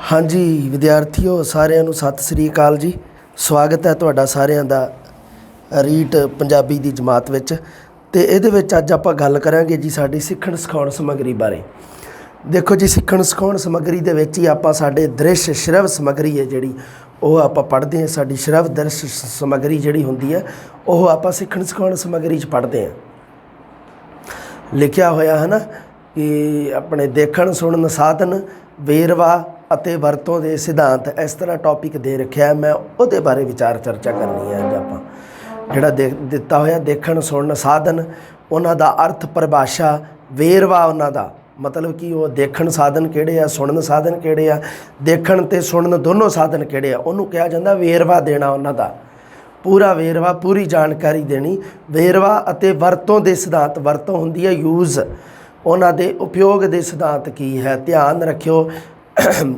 हाँ जी विद्यार्थियों सारिਆਂ ਨੂੰ सत श्री अकाल जी। स्वागत है ਤੁਹਾਡਾ ਸਾਰਿਆਂ ਦਾ ਰੀਟ ਪੰਜਾਬੀ ਦੀ ਜਮਾਤ ਵਿੱਚ। ਤੇ ਇਹਦੇ ਵਿੱਚ ਅੱਜ ਆਪਾਂ ਗੱਲ ਕਰਾਂਗੇ ਜੀ ਸਾਡੀ ਸਿੱਖਣ ਸਿਖਾਉਣ ਸਮੱਗਰੀ ਬਾਰੇ। ਦੇਖੋ ਜੀ ਸਿੱਖਣ ਸਿਖਾਉਣ ਸਮੱਗਰੀ ਦੇ ਵਿੱਚ ਹੀ ਆਪਾਂ ਸਾਡੇ ਦ੍ਰਿਸ਼ ਸ਼੍ਰਵ ਸਮੱਗਰੀ ਹੈ ਜਿਹੜੀ ਉਹ ਆਪਾਂ ਪੜ੍ਹਦੇ ਹਾਂ। ਸਾਡੀ ਸ਼੍ਰਵ ਦ੍ਰਿਸ਼ ਸਮੱਗਰੀ ਜਿਹੜੀ ਹੁੰਦੀ ਹੈ ਉਹ ਆਪਾਂ ਸਿੱਖਣ ਸਿਖਾਉਣ ਸਮੱਗਰੀ 'ਚ ਪੜ੍ਹਦੇ ਹਾਂ। ਲਿਖਿਆ ਹੋਇਆ ਹੈ ਨਾ ਕਿ ਆਪਣੇ ਦੇਖਣ ਸੁਣਨ ਸਾਧਨ ਵੇਰਵਾ ਅਤੇ ਵਰਤੋਂ ਦੇ ਸਿਧਾਂਤ ਇਸ ਤਰ੍ਹਾਂ ਟੌਪਿਕ ਦੇ ਰੱਖਿਆ। ਮੈਂ ਉਹਦੇ ਬਾਰੇ ਵਿਚਾਰ ਚਰਚਾ ਕਰਨੀ ਹੈ ਅੱਜ ਆਪਾਂ। ਜਿਹੜਾ ਦਿੱਤਾ ਹੋਇਆ ਦੇਖਣ ਸੁਣਨ ਸਾਧਨ, ਉਹਨਾਂ ਦਾ ਅਰਥ ਪਰਿਭਾਸ਼ਾ, ਵੇਰਵਾ ਉਹਨਾਂ ਦਾ ਮਤਲਬ ਕਿ ਉਹ ਦੇਖਣ ਸਾਧਨ ਕਿਹੜੇ ਆ, ਸੁਣਨ ਸਾਧਨ ਕਿਹੜੇ ਆ, ਦੇਖਣ ਅਤੇ ਸੁਣਨ ਦੋਨੋਂ ਸਾਧਨ ਕਿਹੜੇ ਆ, ਉਹਨੂੰ ਕਿਹਾ ਜਾਂਦਾ ਵੇਰਵਾ ਦੇਣਾ। ਉਹਨਾਂ ਦਾ ਪੂਰਾ ਵੇਰਵਾ, ਪੂਰੀ ਜਾਣਕਾਰੀ ਦੇਣੀ। ਵੇਰਵਾ ਅਤੇ ਵਰਤੋਂ ਦੇ ਸਿਧਾਂਤ, ਵਰਤੋਂ ਹੁੰਦੀ ਹੈ ਯੂਜ਼, ਉਹਨਾਂ ਦੇ ਉਪਯੋਗ ਦੇ ਸਿਧਾਂਤ ਕੀ ਹੈ। ਧਿਆਨ ਰੱਖਿਓ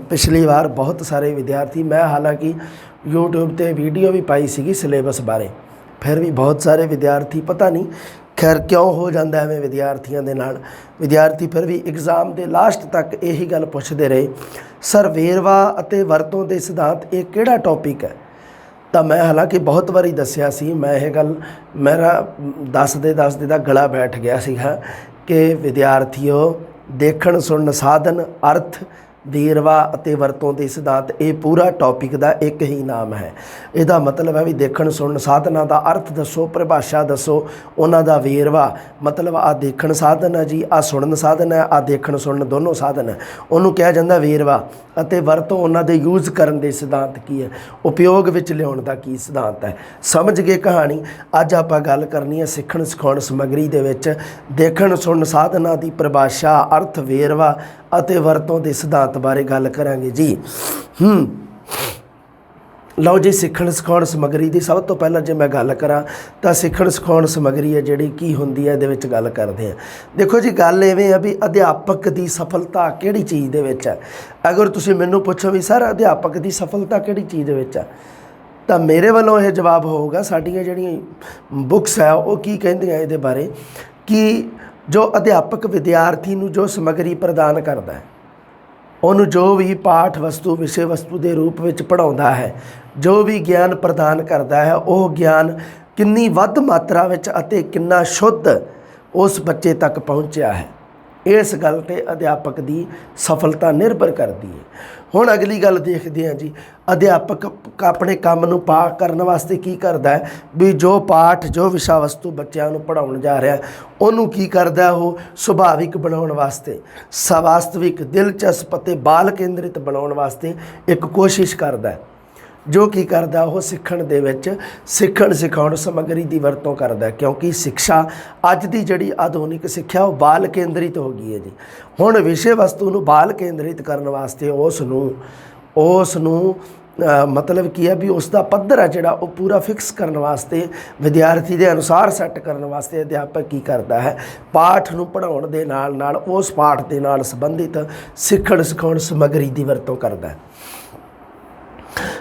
ਪਿਛਲੀ ਵਾਰ ਬਹੁਤ ਸਾਰੇ ਵਿਦਿਆਰਥੀ, ਮੈਂ ਹਾਲਾਂਕਿ YouTube 'ਤੇ ਵੀਡੀਓ ਵੀ ਪਾਈ ਸੀਗੀ ਸਿਲੇਬਸ ਬਾਰੇ, ਫਿਰ ਵੀ ਬਹੁਤ ਸਾਰੇ ਵਿਦਿਆਰਥੀ ਪਤਾ ਨਹੀਂ ਖੈਰ ਕਿਉਂ ਹੋ ਜਾਂਦਾ ਐਵੇਂ ਵਿਦਿਆਰਥੀਆਂ ਦੇ ਨਾਲ, ਵਿਦਿਆਰਥੀ ਫਿਰ ਵੀ ਐਗਜ਼ਾਮ ਦੇ ਲਾਸਟ ਤੱਕ ਇਹੀ ਗੱਲ ਪੁੱਛਦੇ ਰਹੇ, ਸਰ ਵੇਰਵਾ ਅਤੇ ਵਰਤੋਂ ਦੇ ਸਿਧਾਂਤ ਇਹ ਕਿਹੜਾ ਟੌਪਿਕ ਹੈ। ਤਾਂ ਮੈਂ ਹਾਲਾਂਕਿ ਬਹੁਤ ਵਾਰੀ ਦੱਸਿਆ ਸੀ, ਮੈਂ ਇਹ ਗੱਲ ਮੇਰਾ ਦੱਸਦੇ ਦਾ ਗਲਾ ਬੈਠ ਗਿਆ ਸੀਗਾ ਕਿ ਵਿਦਿਆਰਥੀਓ ਦੇਖਣ ਸੁਣਨ ਸਾਧਨ, ਅਰਥ, ਵੇਰਵਾ ਅਤੇ ਵਰਤੋਂ ਦੇ ਸਿਧਾਂਤ ਇਹ ਪੂਰਾ ਟੌਪਿਕ ਦਾ ਇੱਕ ਹੀ ਨਾਮ ਹੈ। ਇਹਦਾ ਮਤਲਬ ਹੈ ਵੀ ਦੇਖਣ ਸੁਣਨ ਸਾਧਨਾਂ ਦਾ ਅਰਥ ਦੱਸੋ, ਪਰਿਭਾਸ਼ਾ ਦੱਸੋ, ਉਹਨਾਂ ਦਾ ਵੇਰਵਾ ਮਤਲਬ ਆਹ ਦੇਖਣ ਸਾਧਨ ਹੈ ਜੀ, ਆਹ ਸੁਣਨ ਸਾਧਨ ਹੈ, ਆਹ ਦੇਖਣ ਸੁਣਨ ਦੋਨੋਂ ਸਾਧਨ ਹੈ, ਉਹਨੂੰ ਕਿਹਾ ਜਾਂਦਾ ਵੇਰਵਾ। ਅਤੇ ਵਰਤੋਂ ਉਹਨਾਂ ਦੇ ਯੂਜ਼ ਕਰਨ ਦੇ ਸਿਧਾਂਤ ਕੀ ਹੈ, ਉਪਯੋਗ ਵਿੱਚ ਲਿਆਉਣ ਦਾ ਕੀ ਸਿਧਾਂਤ ਹੈ। ਸਮਝ ਗਏ ਕਹਾਣੀ। ਅੱਜ ਆਪਾਂ ਗੱਲ ਕਰਨੀ ਹੈ ਸਿੱਖਣ ਸਿਖਾਉਣ ਸਮੱਗਰੀ ਦੇ ਵਿੱਚ ਦੇਖਣ ਸੁਣਨ ਸਾਧਨਾਂ ਦੀ ਪਰਿਭਾਸ਼ਾ, ਅਰਥ, ਵੇਰਵਾ ਅਤੇ ਵਰਤੋਂ ਦੇ ਸਿਧਾਂਤ ਬਾਰੇ ਗੱਲ ਕਰਾਂਗੇ ਜੀ। ਲਓ ਜੀ, ਸਿੱਖਣ ਸਿਖਾਉਣ ਸਮੱਗਰੀ ਦੀ ਸਭ ਤੋਂ ਪਹਿਲਾਂ ਜੇ ਮੈਂ ਗੱਲ ਕਰਾਂ ਤਾਂ ਸਿੱਖਣ ਸਿਖਾਉਣ ਸਮੱਗਰੀ ਹੈ ਜਿਹੜੀ ਕੀ ਹੁੰਦੀ ਹੈ, ਇਹਦੇ ਵਿੱਚ ਗੱਲ ਕਰਦੇ ਹਾਂ। ਦੇਖੋ ਜੀ ਗੱਲ ਇਵੇਂ ਆ ਵੀ ਅਧਿਆਪਕ ਦੀ ਸਫਲਤਾ ਕਿਹੜੀ ਚੀਜ਼ ਦੇ ਵਿੱਚ ਹੈ। ਅਗਰ ਤੁਸੀਂ ਮੈਨੂੰ ਪੁੱਛੋ ਵੀ ਸਰ ਅਧਿਆਪਕ ਦੀ ਸਫਲਤਾ ਕਿਹੜੀ ਚੀਜ਼ ਦੇ ਵਿੱਚ ਹੈ, ਤਾਂ ਮੇਰੇ ਵੱਲੋਂ ਇਹ ਜਵਾਬ ਹੋਊਗਾ ਸਾਡੀਆਂ ਜਿਹੜੀਆਂ ਬੁੱਕਸ ਹੈ ਉਹ ਕੀ ਕਹਿੰਦੀਆਂ ਇਹਦੇ ਬਾਰੇ ਕਿ ਜੋ ਅਧਿਆਪਕ ਵਿਦਿਆਰਥੀ ਨੂੰ ਜੋ ਸਮੱਗਰੀ ਪ੍ਰਦਾਨ ਕਰਦਾ ਹੈ, ਉਹਨੂੰ ਜੋ ਵੀ ਪਾਠ ਵਸਤੂ, ਵਿਸ਼ੇ ਵਸਤੂ ਦੇ ਰੂਪ ਵਿੱਚ ਪੜ੍ਹਾਉਂਦਾ ਹੈ, ਜੋ ਵੀ ਗਿਆਨ ਪ੍ਰਦਾਨ ਕਰਦਾ ਹੈ, ਉਹ ਗਿਆਨ ਕਿੰਨੀ ਵੱਧ ਮਾਤਰਾ ਵਿੱਚ ਅਤੇ ਕਿੰਨਾ ਸ਼ੁੱਧ ਉਸ ਬੱਚੇ ਤੱਕ ਪਹੁੰਚਿਆ ਹੈ, ਇਸ ਗੱਲ 'ਤੇ ਅਧਿਆਪਕ ਦੀ ਸਫਲਤਾ ਨਿਰਭਰ ਕਰਦੀ ਹੈ। ਹੁਣ ਅਗਲੀ ਗੱਲ ਦੇਖਦੇ ਹਾਂ ਜੀ, ਅਧਿਆਪਕ ਆਪਣੇ ਕੰਮ ਨੂੰ ਪਾਕ ਕਰਨ ਵਾਸਤੇ ਕੀ ਕਰਦਾ ਹੈ ਵੀ ਜੋ ਪਾਠ, ਜੋ ਵਿਸ਼ਾ ਵਸਤੂ ਬੱਚਿਆਂ ਨੂੰ ਪੜ੍ਹਾਉਣ ਜਾ ਰਿਹਾ ਉਹਨੂੰ ਕੀ ਕਰਦਾ, ਉਹ ਸੁਭਾਵਿਕ ਬਣਾਉਣ ਵਾਸਤੇ, ਸਵਾਸਤਵਿਕ, ਦਿਲਚਸਪ ਅਤੇ ਬਾਲ ਕੇਂਦਰਿਤ ਬਣਾਉਣ ਵਾਸਤੇ ਇੱਕ ਕੋਸ਼ਿਸ਼ ਕਰਦਾ ਹੈ। ਜੋ ਕੀ ਕਰਦਾ, ਉਹ ਸਿੱਖਣ ਦੇ ਵਿੱਚ ਸਿੱਖਣ ਸਿਖਾਉਣ ਸਮੱਗਰੀ ਦੀ ਵਰਤੋਂ ਕਰਦਾ, ਕਿਉਂਕਿ ਸਿੱਖਿਆ ਅੱਜ ਦੀ ਜਿਹੜੀ ਆਧੁਨਿਕ ਸਿੱਖਿਆ ਉਹ ਬਾਲ ਕੇਂਦਰਿਤ ਹੋ ਗਈ ਹੈ ਜੀ। ਹੁਣ ਵਿਸ਼ੇ ਵਸਤੂ ਨੂੰ ਬਾਲ ਕੇਂਦਰਿਤ ਕਰਨ ਵਾਸਤੇ ਉਸ ਨੂੰ ਮਤਲਬ ਕੀ ਹੈ ਵੀ ਉਸ ਦਾ ਪੱਧਰ ਹੈ ਜਿਹੜਾ ਉਹ ਪੂਰਾ ਫਿਕਸ ਕਰਨ ਵਾਸਤੇ, ਵਿਦਿਆਰਥੀ ਦੇ ਅਨੁਸਾਰ ਸੈੱਟ ਕਰਨ ਵਾਸਤੇ ਅਧਿਆਪਕ ਕੀ ਕਰਦਾ ਹੈ, ਪਾਠ ਨੂੰ ਪੜ੍ਹਾਉਣ ਦੇ ਨਾਲ ਨਾਲ ਉਸ ਪਾਠ ਦੇ ਨਾਲ ਸੰਬੰਧਿਤ ਸਿੱਖਣ ਸਿਖਾਉਣ ਸਮੱਗਰੀ ਦੀ ਵਰਤੋਂ ਕਰਦਾ ਹੈ।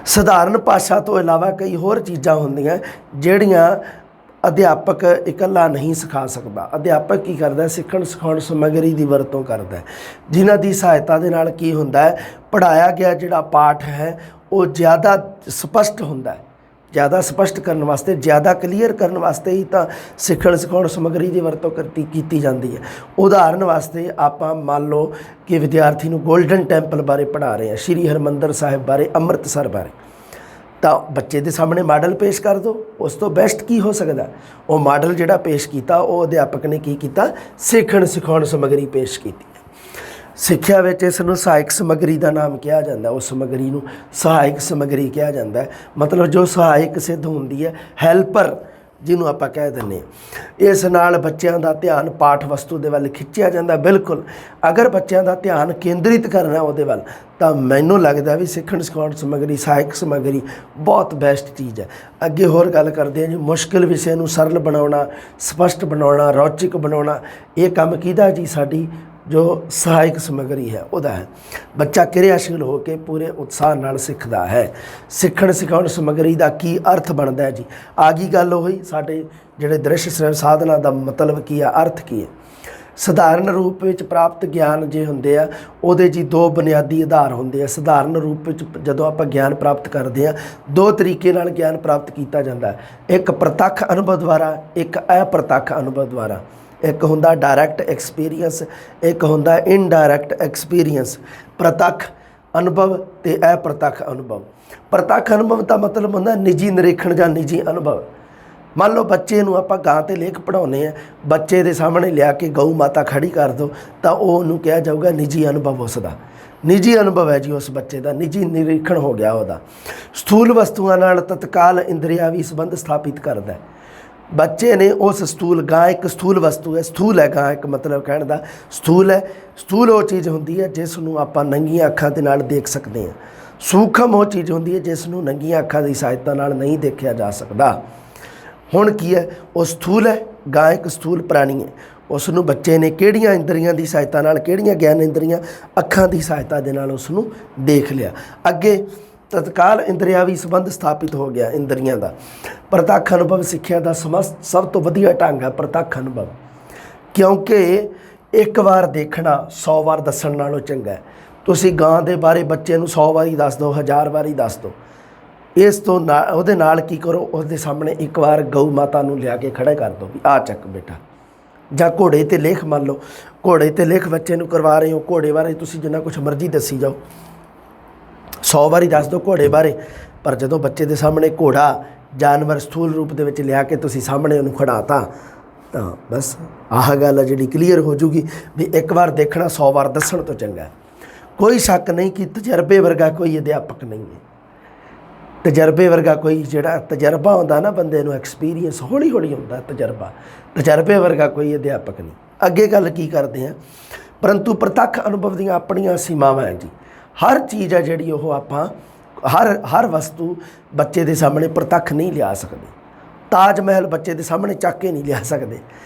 ਸਧਾਰਨ ਭਾਸ਼ਾ ਤੋਂ ਇਲਾਵਾ ਕਈ ਹੋਰ ਚੀਜ਼ਾਂ ਹੁੰਦੀਆਂ ਜਿਹੜੀਆਂ ਅਧਿਆਪਕ ਇਕੱਲਾ ਨਹੀਂ ਸਿਖਾ ਸਕਦਾ। ਅਧਿਆਪਕ ਕੀ ਕਰਦਾ, ਸਿੱਖਣ ਸਿਖਾਉਣ ਸਮੱਗਰੀ ਦੀ ਵਰਤੋਂ ਕਰਦਾ, ਜਿਨ੍ਹਾਂ ਦੀ ਸਹਾਇਤਾ ਦੇ ਨਾਲ ਕੀ ਹੁੰਦਾ ਹੈ, ਪੜ੍ਹਾਇਆ ਗਿਆ ਜਿਹੜਾ ਪਾਠ ਹੈ ਉਹ ਜ਼ਿਆਦਾ ਸਪਸ਼ਟ ਹੁੰਦਾ ਹੈ। ਜ਼ਿਆਦਾ ਸਪਸ਼ਟ ਕਰਨ ਵਾਸਤੇ, ਜ਼ਿਆਦਾ ਕਲੀਅਰ ਕਰਨ ਵਾਸਤੇ ਹੀ ਤਾਂ ਸਿੱਖਣ ਸਿਖਾਉਣ ਸਮੱਗਰੀ ਦੀ ਵਰਤੋਂ ਕੀਤੀ ਜਾਂਦੀ ਹੈ। ਉਦਾਹਰਨ ਵਾਸਤੇ ਆਪਾਂ ਮੰਨ ਲਓ ਕਿ ਵਿਦਿਆਰਥੀ ਨੂੰ ਗੋਲਡਨ ਟੈਂਪਲ ਬਾਰੇ ਪੜ੍ਹਾ ਰਹੇ ਹਾਂ, ਸ਼੍ਰੀ ਹਰਿਮੰਦਰ ਸਾਹਿਬ ਬਾਰੇ, ਅੰਮ੍ਰਿਤਸਰ ਬਾਰੇ, ਤਾਂ ਬੱਚੇ ਦੇ ਸਾਹਮਣੇ ਮਾਡਲ ਪੇਸ਼ ਕਰ ਦਿਓ। ਉਸ ਤੋਂ ਬੈਸਟ ਕੀ ਹੋ ਸਕਦਾ, ਉਹ ਮਾਡਲ ਜਿਹੜਾ ਪੇਸ਼ ਕੀਤਾ ਉਹ ਅਧਿਆਪਕ ਨੇ ਕੀ ਕੀਤਾ, ਸਿੱਖਣ ਸਿਖਾਉਣ ਸਮੱਗਰੀ ਪੇਸ਼ ਕੀਤੀ। ਸਿੱਖਿਆ ਵਿੱਚ ਇਸ ਨੂੰ ਸਹਾਇਕ ਸਮੱਗਰੀ ਦਾ ਨਾਮ ਕਿਹਾ ਜਾਂਦਾ, ਉਸ ਸਮੱਗਰੀ ਨੂੰ ਸਹਾਇਕ ਸਮੱਗਰੀ ਕਿਹਾ ਜਾਂਦਾ ਹੈ। ਮਤਲਬ ਜੋ ਸਹਾਇਕ ਸਿੱਧ ਹੁੰਦੀ ਹੈ, ਹੈਲਪਰ ਜਿਹਨੂੰ ਆਪਾਂ ਕਹਿ ਦਿੰਦੇ ਹਾਂ। ਇਸ ਨਾਲ ਬੱਚਿਆਂ ਦਾ ਧਿਆਨ ਪਾਠ ਵਸਤੂ ਦੇ ਵੱਲ ਖਿੱਚਿਆ ਜਾਂਦਾ। ਬਿਲਕੁਲ, ਅਗਰ ਬੱਚਿਆਂ ਦਾ ਧਿਆਨ ਕੇਂਦਰਿਤ ਕਰਨਾ ਉਹਦੇ ਵੱਲ, ਤਾਂ ਮੈਨੂੰ ਲੱਗਦਾ ਵੀ ਸਿੱਖਣ ਸਿਖਾਉਣ ਸਮੱਗਰੀ, ਸਹਾਇਕ ਸਮੱਗਰੀ ਬਹੁਤ ਬੈਸਟ ਚੀਜ਼ ਹੈ। ਅੱਗੇ ਹੋਰ ਗੱਲ ਕਰਦੇ ਹਾਂ ਜੀ, ਮੁਸ਼ਕਿਲ ਵਿਸ਼ੇ ਨੂੰ ਸਰਲ ਬਣਾਉਣਾ, ਸਪਸ਼ਟ ਬਣਾਉਣਾ, ਰੌਚਕ ਬਣਾਉਣਾ, ਇਹ ਕੰਮ ਕਿਹਦਾ ਜੀ, ਸਾਡੀ ਜੋ ਸਹਾਇਕ ਸਮੱਗਰੀ ਹੈ ਉਹਦਾ ਹੈ। ਬੱਚਾ ਕਿਰਿਆਸ਼ੀਲ ਹੋ ਕੇ ਪੂਰੇ ਉਤਸ਼ਾਹ ਨਾਲ ਸਿੱਖਦਾ ਹੈ। ਸਿੱਖਣ ਸਿਖਾਉਣ ਸਮੱਗਰੀ ਦਾ ਕੀ ਅਰਥ ਬਣਦਾ ਹੈ ਜੀ, ਆ ਗਈ ਗੱਲ ਉਹੀ ਸਾਡੇ ਜਿਹੜੇ ਦ੍ਰਿਸ਼ ਸਾਧਨਾਂ ਦਾ ਮਤਲਬ ਕੀ ਹੈ, ਅਰਥ ਕੀ ਹੈ। ਸਧਾਰਨ ਰੂਪ ਵਿੱਚ ਪ੍ਰਾਪਤ ਗਿਆਨ ਜੇ ਹੁੰਦੇ ਆ ਉਹਦੇ ਜੀ ਦੋ ਬੁਨਿਆਦੀ ਆਧਾਰ ਹੁੰਦੇ ਆ। ਸਧਾਰਨ ਰੂਪ ਵਿੱਚ ਜਦੋਂ ਆਪਾਂ ਗਿਆਨ ਪ੍ਰਾਪਤ ਕਰਦੇ ਆ ਦੋ ਤਰੀਕੇ ਨਾਲ ਗਿਆਨ ਪ੍ਰਾਪਤ ਕੀਤਾ ਜਾਂਦਾ, ਇੱਕ ਪ੍ਰਤੱਖ ਅਨੁਭਵ ਦੁਆਰਾ, ਇੱਕ ਅਪ੍ਰਤੱਖ ਅਨੁਭਵ ਦੁਆਰਾ। ਇੱਕ ਹੁੰਦਾ ਡਾਇਰੈਕਟ ਐਕਸਪੀਰੀਅੰਸ, ਇੱਕ ਹੁੰਦਾ ਇਨਡਾਇਰੈਕਟ ਐਕਸਪੀਰੀਅੰਸ। ਪ੍ਰਤੱਖ ਅਨੁਭਵ ਤੇ ਅਪ੍ਰਤੱਖ ਅਨੁਭਵ। ਪ੍ਰਤੱਖ ਅਨੁਭਵ ਦਾ ਮਤਲਬ ਹੁੰਦਾ ਨਿੱਜੀ ਨਿਰੀਖਣ ਜਾਂ ਨਿੱਜੀ ਅਨੁਭਵ। ਮੰਨ ਲਓ ਬੱਚੇ ਨੂੰ ਆਪਾਂ ਗਾਂ ਤੇ ਲੇਖ ਪੜ੍ਹਾਉਂਦੇ ਆ, ਬੱਚੇ ਦੇ ਸਾਹਮਣੇ ਲਿਆ ਕੇ ਗਊ ਮਾਤਾ ਖੜੀ ਕਰ ਦਿਓ ਤਾਂ ਉਹਨੂੰ ਕਿਹਾ ਜਾਊਗਾ ਨਿੱਜੀ ਅਨੁਭਵ ਉਸ ਦਾ, ਨਿੱਜੀ ਅਨੁਭਵ ਹੈ ਜੀ ਉਸ ਬੱਚੇ ਦਾ, ਨਿੱਜੀ ਨਿਰੀਖਣ ਹੋ ਗਿਆ ਉਹਦਾ। ਸਥੂਲ ਵਸਤੂਆਂ ਨਾਲ ਤਤਕਾਲ ਇੰਦਰੀਆਵੀ ਸੰਬੰਧ ਸਥਾਪਿਤ ਕਰਦਾ। ਬੱਚੇ ਨੇ ਉਸ ਸਥੂਲ, ਗਾਂ ਇੱਕ ਸਥੂਲ ਵਸਤੂ ਹੈ, ਸਥੂਲ ਹੈ ਗਾਂ ਇੱਕ ਮਤਲਬ ਕਹਿਣ ਦਾ ਸਥੂਲ ਹੈ। ਸਥੂਲ ਉਹ ਚੀਜ਼ ਹੁੰਦੀ ਹੈ ਜਿਸ ਨੂੰ ਆਪਾਂ ਨੰਗੀਆਂ ਅੱਖਾਂ ਦੇ ਨਾਲ ਦੇਖ ਸਕਦੇ ਹਾਂ। ਸੂਖਮ ਉਹ ਚੀਜ਼ ਹੁੰਦੀ ਹੈ ਜਿਸ ਨੂੰ ਨੰਗੀਆਂ ਅੱਖਾਂ ਦੀ ਸਹਾਇਤਾ ਨਾਲ ਨਹੀਂ ਦੇਖਿਆ ਜਾ ਸਕਦਾ। ਹੁਣ ਕੀ ਹੈ, ਉਹ ਸਥੂਲ ਹੈ, ਗਾਂ ਇੱਕ ਸਥੂਲ ਪ੍ਰਾਣੀ ਹੈ। ਉਸ ਨੂੰ ਬੱਚੇ ਨੇ ਕਿਹੜੀਆਂ ਇੰਦਰੀਆਂ ਦੀ ਸਹਾਇਤਾ ਨਾਲ, ਕਿਹੜੀਆਂ ਗਿਆਨ ਇੰਦਰੀਆਂ, ਅੱਖਾਂ ਦੀ ਸਹਾਇਤਾ ਦੇ ਨਾਲ ਉਸ ਨੂੰ ਦੇਖ ਲਿਆ। ਅੱਗੇ ਤਤਕਾਲ ਇੰਦਰੀਆਵੀ ਸੰਬੰਧ ਸਥਾਪਿਤ ਹੋ ਗਿਆ ਇੰਦਰੀਆਂ ਦਾ। ਪ੍ਰਤੱਖ ਅਨੁਭਵ ਸਿੱਖਿਆ ਦਾ ਸਭ ਤੋਂ ਵਧੀਆ ਢੰਗ ਹੈ ਪ੍ਰਤੱਖ ਅਨੁਭਵ, ਕਿਉਂਕਿ ਇੱਕ ਵਾਰ ਦੇਖਣਾ 100 ਵਾਰ ਦੱਸਣ ਨਾਲੋਂ ਚੰਗਾ ਹੈ। ਤੁਸੀਂ ਗਾਂ ਦੇ ਬਾਰੇ ਬੱਚੇ ਨੂੰ 100 ਵਾਰੀ ਦੱਸ ਦਿਓ, 1000 ਵਾਰੀ ਦੱਸ ਦਿਓ, ਇਸ ਤੋਂ ਉਹਦੇ ਨਾਲ ਕੀ ਕਰੋ, ਉਸਦੇ ਸਾਹਮਣੇ ਇੱਕ ਵਾਰ ਗਊ ਮਾਤਾ ਨੂੰ ਲਿਆ ਕੇ ਖੜਾ ਕਰ ਦਿਓ ਵੀ ਆ ਚੱਕ ਬੇਟਾ। ਜਾਂ ਘੋੜੇ 'ਤੇ ਲੇਖ, ਮੰਨ ਲਓ ਘੋੜੇ 'ਤੇ ਲੇਖ ਬੱਚੇ ਨੂੰ ਕਰਵਾ ਰਹੇ ਹੋ, ਘੋੜੇ ਬਾਰੇ ਤੁਸੀਂ ਜਿੰਨਾ ਕੁਛ ਮਰਜ਼ੀ ਦੱਸੀ ਜਾਓ, 100 ਵਾਰੀ ਦੱਸ ਦਿਓ ਘੋੜੇ ਬਾਰੇ, ਪਰ ਜਦੋਂ ਬੱਚੇ ਦੇ ਸਾਹਮਣੇ ਘੋੜਾ ਜਾਨਵਰ ਸਥੂਲ ਰੂਪ ਦੇ ਵਿੱਚ ਲਿਆ ਕੇ ਤੁਸੀਂ ਸਾਹਮਣੇ ਉਹਨੂੰ ਖੜਾਤਾ ਤਾਂ ਬਸ ਆਹ ਗੱਲ ਆ ਜਿਹੜੀ ਕਲੀਅਰ ਹੋ ਜੂਗੀ ਵੀ ਇੱਕ ਵਾਰ ਦੇਖਣਾ 100 ਵਾਰ ਦੱਸਣ ਤੋਂ ਚੰਗਾ ਹੈ। ਕੋਈ ਸ਼ੱਕ ਨਹੀਂ ਕਿ ਤਜਰਬੇ ਵਰਗਾ ਕੋਈ ਅਧਿਆਪਕ ਨਹੀਂ ਹੈ। ਤਜਰਬੇ ਵਰਗਾ ਕੋਈ ਜਿਹੜਾ ਤਜਰਬਾ ਹੁੰਦਾ ਨਾ ਬੰਦੇ ਨੂੰ, ਐਕਸਪੀਰੀਅੰਸ ਹੌਲੀ ਹੌਲੀ ਹੁੰਦਾ ਤਜਰਬਾ, ਤਜਰਬੇ ਵਰਗਾ ਕੋਈ ਅਧਿਆਪਕ ਨਹੀਂ। ਅੱਗੇ ਗੱਲ ਕੀ ਕਰਦੇ ਹਾਂ, ਪਰੰਤੂ ਪ੍ਰਤੱਖ ਅਨੁਭਵ ਦੀਆਂ ਆਪਣੀਆਂ ਸੀਮਾਵਾਂ ਹੈ ਜੀ। ਹਰ ਚੀਜ਼ ਹੈ ਜਿਹੜੀ ਉਹ ਆਪਾਂ ਹਰ ਵਸਤੂ ਬੱਚੇ ਦੇ ਸਾਹਮਣੇ ਪ੍ਰਤੱਖ ਨਹੀਂ ਲਿਆ ਸਕਦੇ। ਤਾਜ ਮਹਿਲ ਬੱਚੇ ਦੇ ਸਾਹਮਣੇ ਚੱਕ ਕੇ ਨਹੀਂ ਲਿਆ ਸਕਦੇ।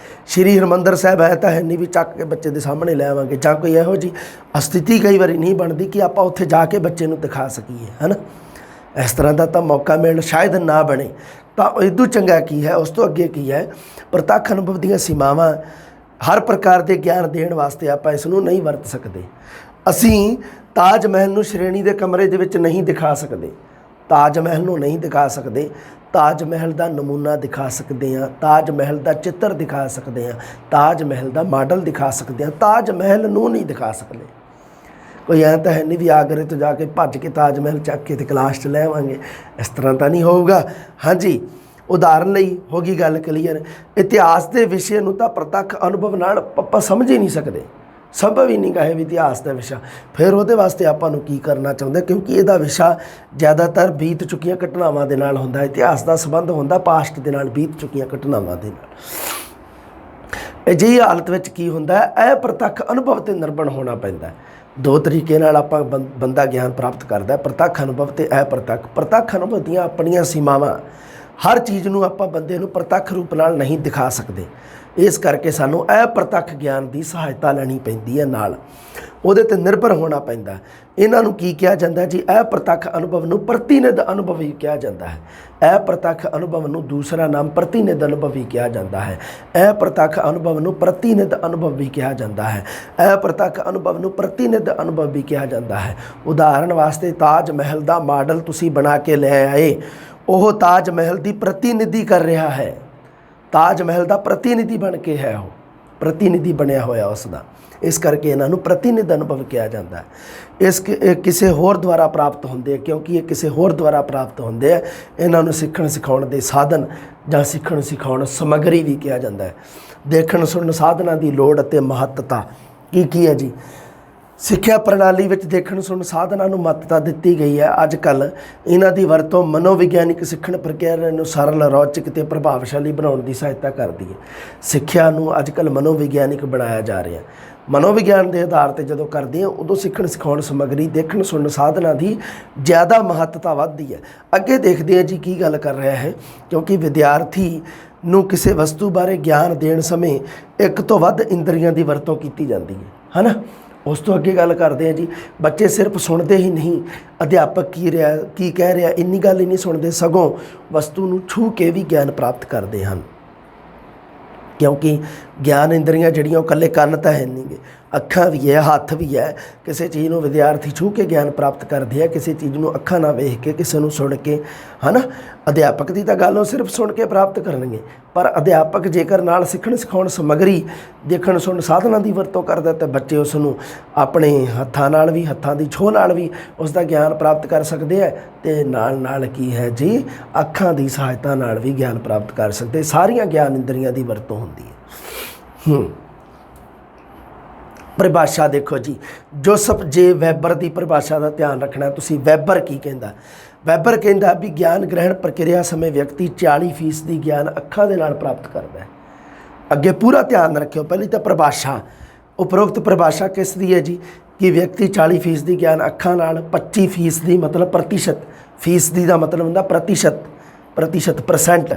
ਸ਼੍ਰੀ ਹਰਿਮੰਦਰ ਸਾਹਿਬ ਹੈ ਤਾਂ ਹੈ ਨਹੀਂ ਵੀ ਚੱਕ ਕੇ ਬੱਚੇ ਦੇ ਸਾਹਮਣੇ ਲੈ ਆਵਾਂਗੇ, ਜਾਂ ਕੋਈ ਇਹੋ ਜਿਹੀ ਸਥਿਤੀ ਕਈ ਵਾਰੀ ਨਹੀਂ ਬਣਦੀ ਕਿ ਆਪਾਂ ਉੱਥੇ ਜਾ ਕੇ ਬੱਚੇ ਨੂੰ ਦਿਖਾ ਸਕੀਏ, ਹੈ ਨਾ। ਇਸ ਤਰ੍ਹਾਂ ਦਾ ਤਾਂ ਮੌਕਾ ਮਿਲਣ ਸ਼ਾਇਦ ਨਾ ਬਣੇ, ਤਾਂ ਇਦੋਂ ਚੰਗਾ ਕੀ ਹੈ, ਉਸ ਤੋਂ ਅੱਗੇ ਕੀ ਹੈ, ਪ੍ਰਤੱਖ ਅਨੁਭਵ ਦੀਆਂ ਸੀਮਾਵਾਂ। ਹਰ ਪ੍ਰਕਾਰ ਦੇ ਗਿਆਨ ਦੇਣ ਵਾਸਤੇ ਆਪਾਂ ਇਸ ਨੂੰ ਨਹੀਂ ਵਰਤ ਸਕਦੇ। ਅਸੀਂ ਤਾਜ ਮਹਿਲ ਨੂੰ ਸ਼੍ਰੇਣੀ ਦੇ ਕਮਰੇ ਦੇ ਵਿੱਚ ਨਹੀਂ ਦਿਖਾ ਸਕਦੇ, ਤਾਜ ਮਹਿਲ ਨੂੰ ਨਹੀਂ ਦਿਖਾ ਸਕਦੇ। ਤਾਜ ਮਹਿਲ ਦਾ ਨਮੂਨਾ ਦਿਖਾ ਸਕਦੇ ਹਾਂ, ਤਾਜ ਮਹਿਲ ਦਾ ਚਿੱਤਰ ਦਿਖਾ ਸਕਦੇ ਹਾਂ, ਤਾਜ ਮਹਿਲ ਦਾ ਮਾਡਲ ਦਿਖਾ ਸਕਦੇ ਹਾਂ, ਤਾਜ ਮਹਿਲ ਨੂੰ ਨਹੀਂ ਦਿਖਾ ਸਕਦੇ। ਕੋਈ ਐਂ ਤਾਂ ਹੈ ਨਹੀਂ ਵੀ ਆਗਰੇ ਤੋਂ ਜਾ ਕੇ ਭੱਜ ਕੇ ਤਾਜ ਮਹਿਲ ਚੱਕ ਕੇ ਤੇ ਕਲਾਸ 'ਚ ਲੈ ਆਵਾਂਗੇ, ਇਸ ਤਰ੍ਹਾਂ ਤਾਂ ਨਹੀਂ ਹੋਊਗਾ। ਹਾਂਜੀ, ਉਦਾਹਰਨ ਲਈ ਹੋ ਗਈ ਗੱਲ ਕਲੀਅਰ। ਇਤਿਹਾਸ ਦੇ ਵਿਸ਼ੇ ਨੂੰ ਤਾਂ ਪ੍ਰਤੱਖ ਅਨੁਭਵ ਨਾਲ ਆਪਾਂ ਸਮਝ ਹੀ ਨਹੀਂ ਸਕਦੇ, ਸੰਭਵ ਹੀ ਨਹੀਂ ਕਹੇ ਵੀ ਇਤਿਹਾਸ ਦਾ ਵਿਸ਼ਾ। ਫਿਰ ਉਹਦੇ ਵਾਸਤੇ ਆਪਾਂ ਨੂੰ ਕੀ ਕਰਨਾ ਚਾਹੁੰਦੇ, ਕਿਉਂਕਿ ਇਹਦਾ ਵਿਸ਼ਾ ਜ਼ਿਆਦਾਤਰ ਬੀਤ ਚੁੱਕੀਆਂ ਘਟਨਾਵਾਂ ਦੇ ਨਾਲ ਹੁੰਦਾ। ਇਤਿਹਾਸ ਦਾ ਸੰਬੰਧ ਹੁੰਦਾ ਪਾਸਟ ਦੇ ਨਾਲ, ਬੀਤ ਚੁੱਕੀਆਂ ਘਟਨਾਵਾਂ ਦੇ ਨਾਲ। ਅਜਿਹੀ ਹਾਲਤ ਵਿੱਚ ਕੀ ਹੁੰਦਾ ਹੈ, ਇਹ ਪ੍ਰਤੱਖ ਅਨੁਭਵ 'ਤੇ ਨਿਰਭਰ ਹੋਣਾ ਪੈਂਦਾ। ਦੋ ਤਰੀਕੇ ਨਾਲ ਆਪਾਂ ਬੰਦਾ ਗਿਆਨ ਪ੍ਰਾਪਤ ਕਰਦਾ, ਪ੍ਰਤੱਖ ਅਨੁਭਵ ਤੇ ਅਪ੍ਰਤੱਖ। ਪ੍ਰਤੱਖ ਅਨੁਭਵ ਦੀਆਂ ਆਪਣੀਆਂ ਸੀਮਾਵਾਂ। ਹਰ ਚੀਜ਼ ਨੂੰ ਆਪਾਂ ਬੰਦੇ ਨੂੰ ਪ੍ਰਤੱਖ ਰੂਪ ਨਾਲ ਨਹੀਂ ਦਿਖਾ ਸਕਦੇ, ਇਸ ਕਰਕੇ ਸਾਨੂੰ ਅਪ੍ਰਤੱਖ ਗਿਆਨ ਦੀ ਸਹਾਇਤਾ ਲੈਣੀ ਪੈਂਦੀ ਹੈ, ਨਾਲ ਉਹਦੇ 'ਤੇ ਨਿਰਭਰ ਹੋਣਾ ਪੈਂਦਾ। ਇਹਨਾਂ ਨੂੰ ਕੀ ਕਿਹਾ ਜਾਂਦਾ ਜੀ, ਅਪ੍ਰਤੱਖ ਅਨੁਭਵ ਨੂੰ ਪ੍ਰਤੀਨਿਧ ਅਨੁਭਵ ਵੀ ਕਿਹਾ ਜਾਂਦਾ ਹੈ। ਅਪ੍ਰਤੱਖ ਅਨੁਭਵ ਨੂੰ ਦੂਸਰਾ ਨਾਮ ਪ੍ਰਤੀਨਿਧ ਅਨੁਭਵ ਵੀ ਕਿਹਾ ਜਾਂਦਾ ਹੈ। ਅਪ੍ਰਤੱਖ ਅਨੁਭਵ ਨੂੰ ਪ੍ਰਤੀਨਿਧ ਅਨੁਭਵ ਵੀ ਕਿਹਾ ਜਾਂਦਾ ਹੈ। ਅਪ੍ਰਤੱਖ ਅਨੁਭਵ ਨੂੰ ਪ੍ਰਤੀਨਿਧ ਅਨੁਭਵ ਵੀ ਕਿਹਾ ਜਾਂਦਾ ਹੈ। ਉਦਾਹਰਣ ਵਾਸਤੇ ਤਾਜ ਮਹਿਲ ਦਾ ਮਾਡਲ ਤੁਸੀਂ ਬਣਾ ਕੇ ਲੈ ਆਏ, ਉਹ ਤਾਜ ਮਹਿਲ ਦੀ ਪ੍ਰਤੀਨਿਧੀ ਕਰ ਰਿਹਾ ਹੈ। ਤਾਜ ਮਹਿਲ ਦਾ ਪ੍ਰਤੀਨਿਧੀ ਬਣ ਕੇ ਹੈ, ਉਹ ਪ੍ਰਤੀਨਿਧੀ ਬਣਿਆ ਹੋਇਆ ਉਸ ਦਾ, ਇਸ ਕਰਕੇ ਇਹਨਾਂ ਨੂੰ ਪ੍ਰਤੀਨਿਧ ਅਨੁਭਵ ਕਿਹਾ ਜਾਂਦਾ ਹੈ। ਇਹ ਕਿਸੇ ਹੋਰ ਦੁਆਰਾ ਪ੍ਰਾਪਤ ਹੁੰਦੇ, ਕਿਉਂਕਿ ਇਹ ਕਿਸੇ ਹੋਰ ਦੁਆਰਾ ਪ੍ਰਾਪਤ ਹੁੰਦੇ ਆ। ਇਹਨਾਂ ਨੂੰ ਸਿੱਖਣ ਸਿਖਾਉਣ ਦੇ ਸਾਧਨ ਜਾਂ ਸਿੱਖਣ ਸਿਖਾਉਣ ਸਮੱਗਰੀ ਵੀ ਕਿਹਾ ਜਾਂਦਾ ਹੈ। ਦੇਖਣ ਸੁਣਨ ਸਾਧਨਾਂ ਦੀ ਲੋੜ ਅਤੇ ਮਹੱਤਤਾ ਕੀ ਹੈ ਜੀ। ਸਿੱਖਿਆ ਪ੍ਰਣਾਲੀ ਵਿੱਚ ਦੇਖਣ ਸੁਣਨ ਸਾਧਨਾਂ ਨੂੰ ਮਹੱਤਤਾ ਦਿੱਤੀ ਗਈ ਹੈ। ਅੱਜ ਕੱਲ੍ਹ ਇਹਨਾਂ ਦੀ ਵਰਤੋਂ ਮਨੋਵਿਗਿਆਨਿਕ ਸਿੱਖਣ ਪ੍ਰਕਿਰਿਆ ਨੂੰ ਸਰਲ, ਰੌਚਕ ਅਤੇ ਪ੍ਰਭਾਵਸ਼ਾਲੀ ਬਣਾਉਣ ਦੀ ਸਹਾਇਤਾ ਕਰਦੀ ਹੈ। ਸਿੱਖਿਆ ਨੂੰ ਅੱਜ ਕੱਲ੍ਹ ਮਨੋਵਿਗਿਆਨਿਕ ਬਣਾਇਆ ਜਾ ਰਿਹਾ। ਮਨੋਵਿਗਿਆਨ ਦੇ ਆਧਾਰ 'ਤੇ ਜਦੋਂ ਕਰਦੇ ਹਾਂ ਉਦੋਂ ਸਿੱਖਣ ਸਿਖਾਉਣ ਸਮੱਗਰੀ, ਦੇਖਣ ਸੁਣਨ ਸਾਧਨਾਂ ਦੀ ਜ਼ਿਆਦਾ ਮਹੱਤਤਾ ਵੱਧਦੀ ਹੈ। ਅੱਗੇ ਦੇਖਦੇ ਹਾਂ ਜੀ ਕੀ ਗੱਲ ਕਰ ਰਿਹਾ ਹੈ, ਕਿਉਂਕਿ ਵਿਦਿਆਰਥੀ ਨੂੰ ਕਿਸੇ ਵਸਤੂ ਬਾਰੇ ਗਿਆਨ ਦੇਣ ਸਮੇਂ ਇੱਕ ਤੋਂ ਵੱਧ ਇੰਦਰੀਆਂ ਦੀ ਵਰਤੋਂ ਕੀਤੀ ਜਾਂਦੀ ਹੈ ਨਾ। ਉਸ ਤੋਂ ਅੱਗੇ ਗੱਲ ਕਰਦੇ ਹਾਂ ਜੀ, ਬੱਚੇ ਸਿਰਫ ਸੁਣਦੇ ਹੀ ਨਹੀਂ, ਅਧਿਆਪਕ ਕੀ ਕਹਿ ਰਿਹਾ ਇੰਨੀ ਗੱਲ ਹੀ ਨਹੀਂ ਸੁਣਦੇ, ਸਗੋਂ ਵਸਤੂ ਨੂੰ ਛੂਹ ਕੇ ਵੀ ਗਿਆਨ ਪ੍ਰਾਪਤ ਕਰਦੇ ਹਨ। क्योंकि ज्ञान इंद्रियां ਜਿਹੜੀਆਂ ਉਹ ਇਕੱਲੇ ਕੰਨ ਤਾਂ ਹੈ ਨਹੀਂ ਗੇ, ਅੱਖਾਂ ਵੀ ਹੈ, ਹੱਥ ਵੀ ਹੈ। ਕਿਸੇ ਚੀਜ਼ ਨੂੰ ਵਿਦਿਆਰਥੀ ਛੂਹ ਕੇ ਗਿਆਨ ਪ੍ਰਾਪਤ ਕਰਦੇ ਆ, ਕਿਸੇ ਚੀਜ਼ ਨੂੰ ਅੱਖਾਂ ਨਾਲ ਵੇਖ ਕੇ, ਕਿਸੇ ਨੂੰ ਸੁਣ ਕੇ, ਹੈ ਨਾ। ਅਧਿਆਪਕ ਦੀ ਤਾਂ ਗੱਲ ਉਹ ਸਿਰਫ ਸੁਣ ਕੇ ਪ੍ਰਾਪਤ ਕਰਨਗੇ, ਪਰ ਅਧਿਆਪਕ ਜੇਕਰ ਨਾਲ ਸਿੱਖਣ ਸਿਖਾਉਣ ਸਮੱਗਰੀ ਦੇਖਣ ਸੁਣਨ ਸਾਧਨਾਂ ਦੀ ਵਰਤੋਂ ਕਰਦਾ ਤਾਂ ਬੱਚੇ ਉਸ ਨੂੰ ਆਪਣੇ ਹੱਥਾਂ ਨਾਲ ਵੀ, ਹੱਥਾਂ ਦੀ ਛੋਹ ਨਾਲ ਵੀ ਉਸ ਦਾ ਗਿਆਨ ਪ੍ਰਾਪਤ ਕਰ ਸਕਦੇ ਆ, ਅਤੇ ਨਾਲ ਨਾਲ ਕੀ ਹੈ ਜੀ, ਅੱਖਾਂ ਦੀ ਸਹਾਇਤਾ ਨਾਲ ਵੀ ਗਿਆਨ ਪ੍ਰਾਪਤ ਕਰ ਸਕਦੇ। ਸਾਰੀਆਂ ਗਿਆਨ ਇੰਦਰੀਆਂ ਦੀ ਵਰਤੋਂ ਹੁੰਦੀ ਹੈ। परिभाषा देखो जी, जोसेफ जे वैबर की परिभाषा का ध्यान रखना तुसी। वैबर की कहता, वैबर कहता भी ज्ञान ग्रहण प्रक्रिया समय व्यक्ति 40% ज्ञान अखां दे नाल प्राप्त करता है। अगे पूरा ध्यान रखियो, पहली तो परिभाषा, उपरोक्त परिभाषा किस दी है जी, कि व्यक्ति 40% ज्ञान अखां नाल, 25% मतलब प्रतिशत, फीसदी का मतलब होंदा प्रतिशत, परसेंट,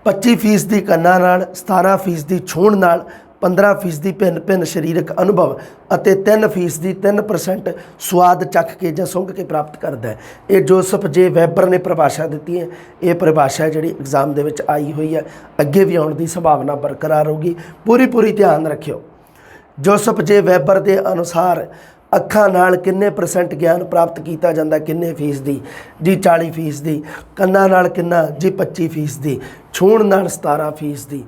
25% कन्नां नाल, 17% छूण नाल, 15% भिन्न भिन्न शरीरक अनुभव ਅਤੇ 3% 3% स्वाद चख के ਜਾਂ ਸੁੰਘ ਕੇ ਪ੍ਰਾਪਤ ਕਰਦਾ ਹੈ। ਇਹ ਜੋਸਫ ਜੇ ਵੈਬਰ ਨੇ ਪਰਿਭਾਸ਼ਾ ਦਿੱਤੀ ਹੈ। ਇਹ ਪਰਿਭਾਸ਼ਾ ਜਿਹੜੀ ਐਗਜ਼ਾਮ ਦੇ ਵਿੱਚ ਆਈ ਹੋਈ ਹੈ, ਅੱਗੇ ਵੀ ਆਉਣ ਦੀ ਸੰਭਾਵਨਾ ਬਰਕਰਾਰ ਹੋਊਗੀ। ਪੂਰੀ ਧਿਆਨ ਰੱਖਿਓ। ਜੋਸਫ ਜੇ ਵੈਬਰ ਦੇ ਅਨੁਸਾਰ ਅੱਖਾਂ ਨਾਲ ਕਿੰਨੇ % ਗਿਆਨ ਪ੍ਰਾਪਤ ਕੀਤਾ ਜਾਂਦਾ, ਕਿੰਨੇ ਫੀਸਦੀ ਜੀ, 40%, ਕੰਨਾਂ ਨਾਲ ਕਿੰਨਾ ਜੀ, 25%, ਛੂਹਣ ਨਾਲ 17%,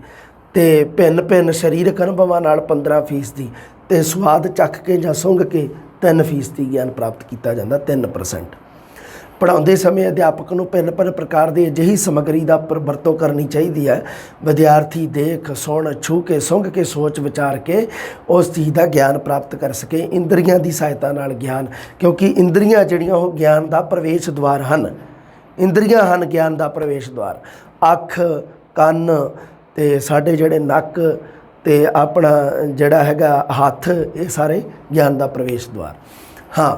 ਅਤੇ ਭਿੰਨ ਭਿੰਨ ਸਰੀਰਕ ਅਨੁਭਵਾਂ ਨਾਲ 15%, ਅਤੇ ਸਵਾਦ ਚੱਖ ਕੇ ਜਾਂ ਸੁੰਘ ਕੇ 3% ਗਿਆਨ ਪ੍ਰਾਪਤ ਕੀਤਾ ਜਾਂਦਾ, 3%। ਪੜ੍ਹਾਉਂਦੇ ਸਮੇਂ ਅਧਿਆਪਕ ਨੂੰ ਭਿੰਨ ਭਿੰਨ ਪ੍ਰਕਾਰ ਦੀ ਅਜਿਹੀ ਸਮੱਗਰੀ ਦਾ ਵਰਤੋਂ ਕਰਨੀ ਚਾਹੀਦੀ ਹੈ, ਵਿਦਿਆਰਥੀ ਦੇਖ, ਸੁਣ, ਛੂਹ ਕੇ, ਸੁੰਘ ਕੇ, ਸੋਚ ਵਿਚਾਰ ਕੇ ਉਸ ਚੀਜ਼ ਦਾ ਗਿਆਨ ਪ੍ਰਾਪਤ ਕਰ ਸਕੇ। ਇੰਦਰੀਆਂ ਦੀ ਸਹਾਇਤਾ ਨਾਲ ਗਿਆਨ, ਕਿਉਂਕਿ ਇੰਦਰੀਆਂ ਜਿਹੜੀਆਂ ਉਹ ਗਿਆਨ ਦਾ ਪ੍ਰਵੇਸ਼ ਦੁਆਰ ਹਨ। ਇੰਦਰੀਆਂ ਹਨ ਗਿਆਨ ਦਾ ਪ੍ਰਵੇਸ਼ ਦੁਆਰ। ਅੱਖ, ਕੰਨ ਅਤੇ ਸਾਡੇ ਜਿਹੜੇ ਨੱਕ ਅਤੇ ਆਪਣਾ ਜਿਹੜਾ ਹੈਗਾ ਹੱਥ, ਇਹ ਸਾਰੇ ਗਿਆਨ ਦਾ ਪ੍ਰਵੇਸ਼ ਦੁਆਰ। ਹਾਂ,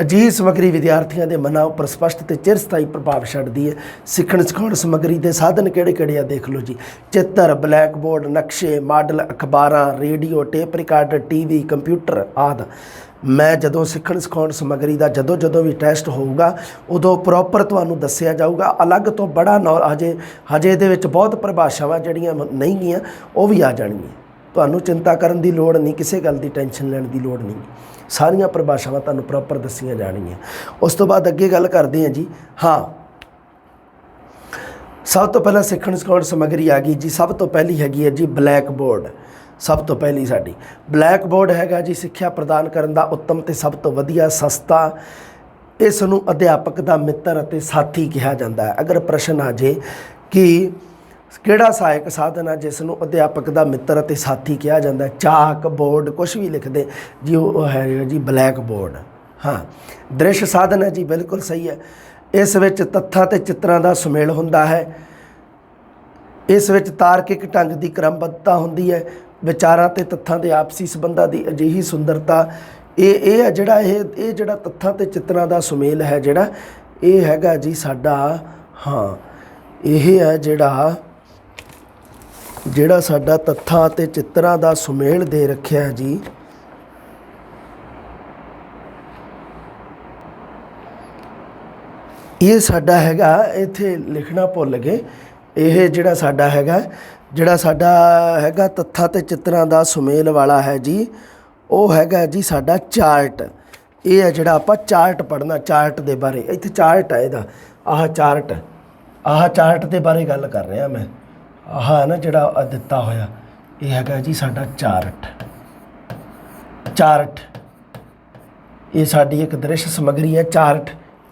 ਅਜਿਹੀ ਸਮੱਗਰੀ ਵਿਦਿਆਰਥੀਆਂ ਦੇ ਮਨਾਂ ਉੱਪਰ ਸਪਸ਼ਟ ਅਤੇ ਚਿਰਸਥਾਈ ਪ੍ਰਭਾਵ ਛੱਡਦੀ ਹੈ। ਸਿੱਖਣ ਸਿਖਾਉਣ ਸਮੱਗਰੀ ਦੇ ਸਾਧਨ ਕਿਹੜੇ ਆ ਦੇਖ ਲਓ ਜੀ। ਚਿੱਤਰ, ਬਲੈਕ ਬੋਰਡ, ਨਕਸ਼ੇ, ਮਾਡਲ, ਅਖਬਾਰਾਂ, radio, tape recorder, TV, computer ਆਦਿ। ਮੈਂ ਜਦੋਂ ਸਿੱਖਣ ਸਿਖਾਉਣ ਸਮੱਗਰੀ ਦਾ ਜਦੋਂ ਵੀ ਟੈਸਟ ਹੋਊਗਾ ਉਦੋਂ ਪ੍ਰੋਪਰ ਤੁਹਾਨੂੰ ਦੱਸਿਆ ਜਾਊਗਾ। ਅਲੱਗ ਤੋਂ ਬੜਾ ਹਜੇ ਇਹਦੇ ਵਿੱਚ ਬਹੁਤ ਪਰਿਭਾਸ਼ਾਵਾਂ ਜਿਹੜੀਆਂ ਨਹੀਂ ਗੀਆਂ ਉਹ ਵੀ ਆ ਜਾਣਗੀਆਂ। ਤੁਹਾਨੂੰ ਚਿੰਤਾ ਕਰਨ ਦੀ ਲੋੜ ਨਹੀਂ, ਕਿਸੇ ਗੱਲ ਦੀ ਟੈਨਸ਼ਨ ਲੈਣ ਦੀ ਲੋੜ ਨਹੀਂ। ਸਾਰੀਆਂ ਪਰਿਭਾਸ਼ਾਵਾਂ ਤੁਹਾਨੂੰ ਪ੍ਰੋਪਰ ਦੱਸੀਆਂ ਜਾਣਗੀਆਂ। ਉਸ ਤੋਂ ਬਾਅਦ ਅੱਗੇ ਗੱਲ ਕਰਦੇ ਹਾਂ ਜੀ। ਹਾਂ, ਸਭ ਤੋਂ ਪਹਿਲਾਂ ਸਿੱਖਣ ਸਿਖਾਉਣ ਸਮੱਗਰੀ ਆ ਗਈ ਜੀ। ਸਭ ਤੋਂ ਪਹਿਲੀ ਹੈਗੀ ਹੈ ਜੀ ਬਲੈਕ ਬੋਰਡ। ਸਭ ਤੋਂ ਪਹਿਲੀ ਸਾਡੀ ਬਲੈਕ ਬੋਰਡ ਹੈਗਾ ਜੀ ਸਿੱਖਿਆ ਪ੍ਰਦਾਨ ਕਰਨ ਦਾ ਉੱਤਮ ਅਤੇ ਸਭ ਤੋਂ ਵਧੀਆ, ਸਸਤਾ। ਇਸ ਨੂੰ ਅਧਿਆਪਕ ਦਾ ਮਿੱਤਰ ਅਤੇ ਸਾਥੀ ਕਿਹਾ ਜਾਂਦਾ ਹੈ। ਅਗਰ ਪ੍ਰਸ਼ਨ ਆ ਜੇ ਕਿ ਕਿਹੜਾ ਸਹਾਇਕ ਸਾਧਨ ਹੈ ਜਿਸ ਨੂੰ ਅਧਿਆਪਕ ਦਾ ਮਿੱਤਰ ਅਤੇ ਸਾਥੀ ਕਿਹਾ ਜਾਂਦਾ, ਚਾਕ, ਬੋਰਡ, ਕੁਛ ਵੀ ਲਿਖਦੇ ਜੀ, ਉਹ ਹੈ ਜੀ ਬਲੈਕ ਬੋਰਡ। ਹਾਂ, ਦ੍ਰਿਸ਼ ਸਾਧਨ ਹੈ ਜੀ, ਬਿਲਕੁਲ ਸਹੀ ਹੈ। ਇਸ ਵਿੱਚ ਤੱਥਾਂ ਅਤੇ ਚਿੱਤਰਾਂ ਦਾ ਸੁਮੇਲ ਹੁੰਦਾ ਹੈ। ਇਸ ਵਿੱਚ ਤਾਰਕਿਕ ਢੰਗ ਦੀ ਕ੍ਰਮਬੱਧਤਾ ਹੁੰਦੀ ਹੈ। ਵਿਚਾਰਾਂ ਅਤੇ ਤੱਥਾਂ ਦੇ ਆਪਸੀ ਸੰਬੰਧਾਂ ਦੀ ਅਜਿਹੀ ਸੁੰਦਰਤਾ, ਇਹ ਹੈ ਜਿਹੜਾ ਇਹ ਜਿਹੜਾ ਤੱਥਾਂ ਅਤੇ ਚਿੱਤਰਾਂ ਦਾ ਸੁਮੇਲ ਹੈ, ਜਿਹੜਾ ਇਹ ਹੈਗਾ ਜੀ ਸਾਡਾ, ਹਾਂ, ਇਹ ਹੈ ਜਿਹੜਾ ਸਾਡਾ ਤੱਥਾਂ ਅਤੇ ਚਿੱਤਰਾਂ ਦਾ ਸੁਮੇਲ ਦੇ ਰੱਖਿਆ ਜੀ। ਇਹ ਸਾਡਾ ਹੈਗਾ, ਇੱਥੇ ਲਿਖਣਾ ਭੁੱਲ ਗਏ, ਇਹ ਜਿਹੜਾ ਸਾਡਾ ਹੈਗਾ ਤੱਥਾਂ ਅਤੇ ਚਿੱਤਰਾਂ ਦਾ ਸੁਮੇਲ ਵਾਲਾ ਹੈ ਜੀ, ਉਹ ਹੈਗਾ ਜੀ ਸਾਡਾ ਚਾਰਟ। ਇਹ ਹੈ ਜਿਹੜਾ ਆਪਾਂ ਚਾਰਟ ਪੜ੍ਹਨਾ, ਚਾਰਟ ਦੇ ਬਾਰੇ। ਇੱਥੇ ਚਾਰਟ ਹੈ ਇਹਦਾ, ਆਹ ਚਾਰਟ ਦੇ ਬਾਰੇ ਗੱਲ ਕਰ ਰਿਹਾ ਮੈਂ। ਆਹ ਹੈ ਨਾ ਜਿਹੜਾ ਦਿੱਤਾ ਹੋਇਆ, ਇਹ ਹੈਗਾ ਜੀ ਸਾਡਾ ਚਾਰਟ। ਇਹ ਸਾਡੀ ਇੱਕ ਦ੍ਰਿਸ਼ ਸਮੱਗਰੀ ਹੈ।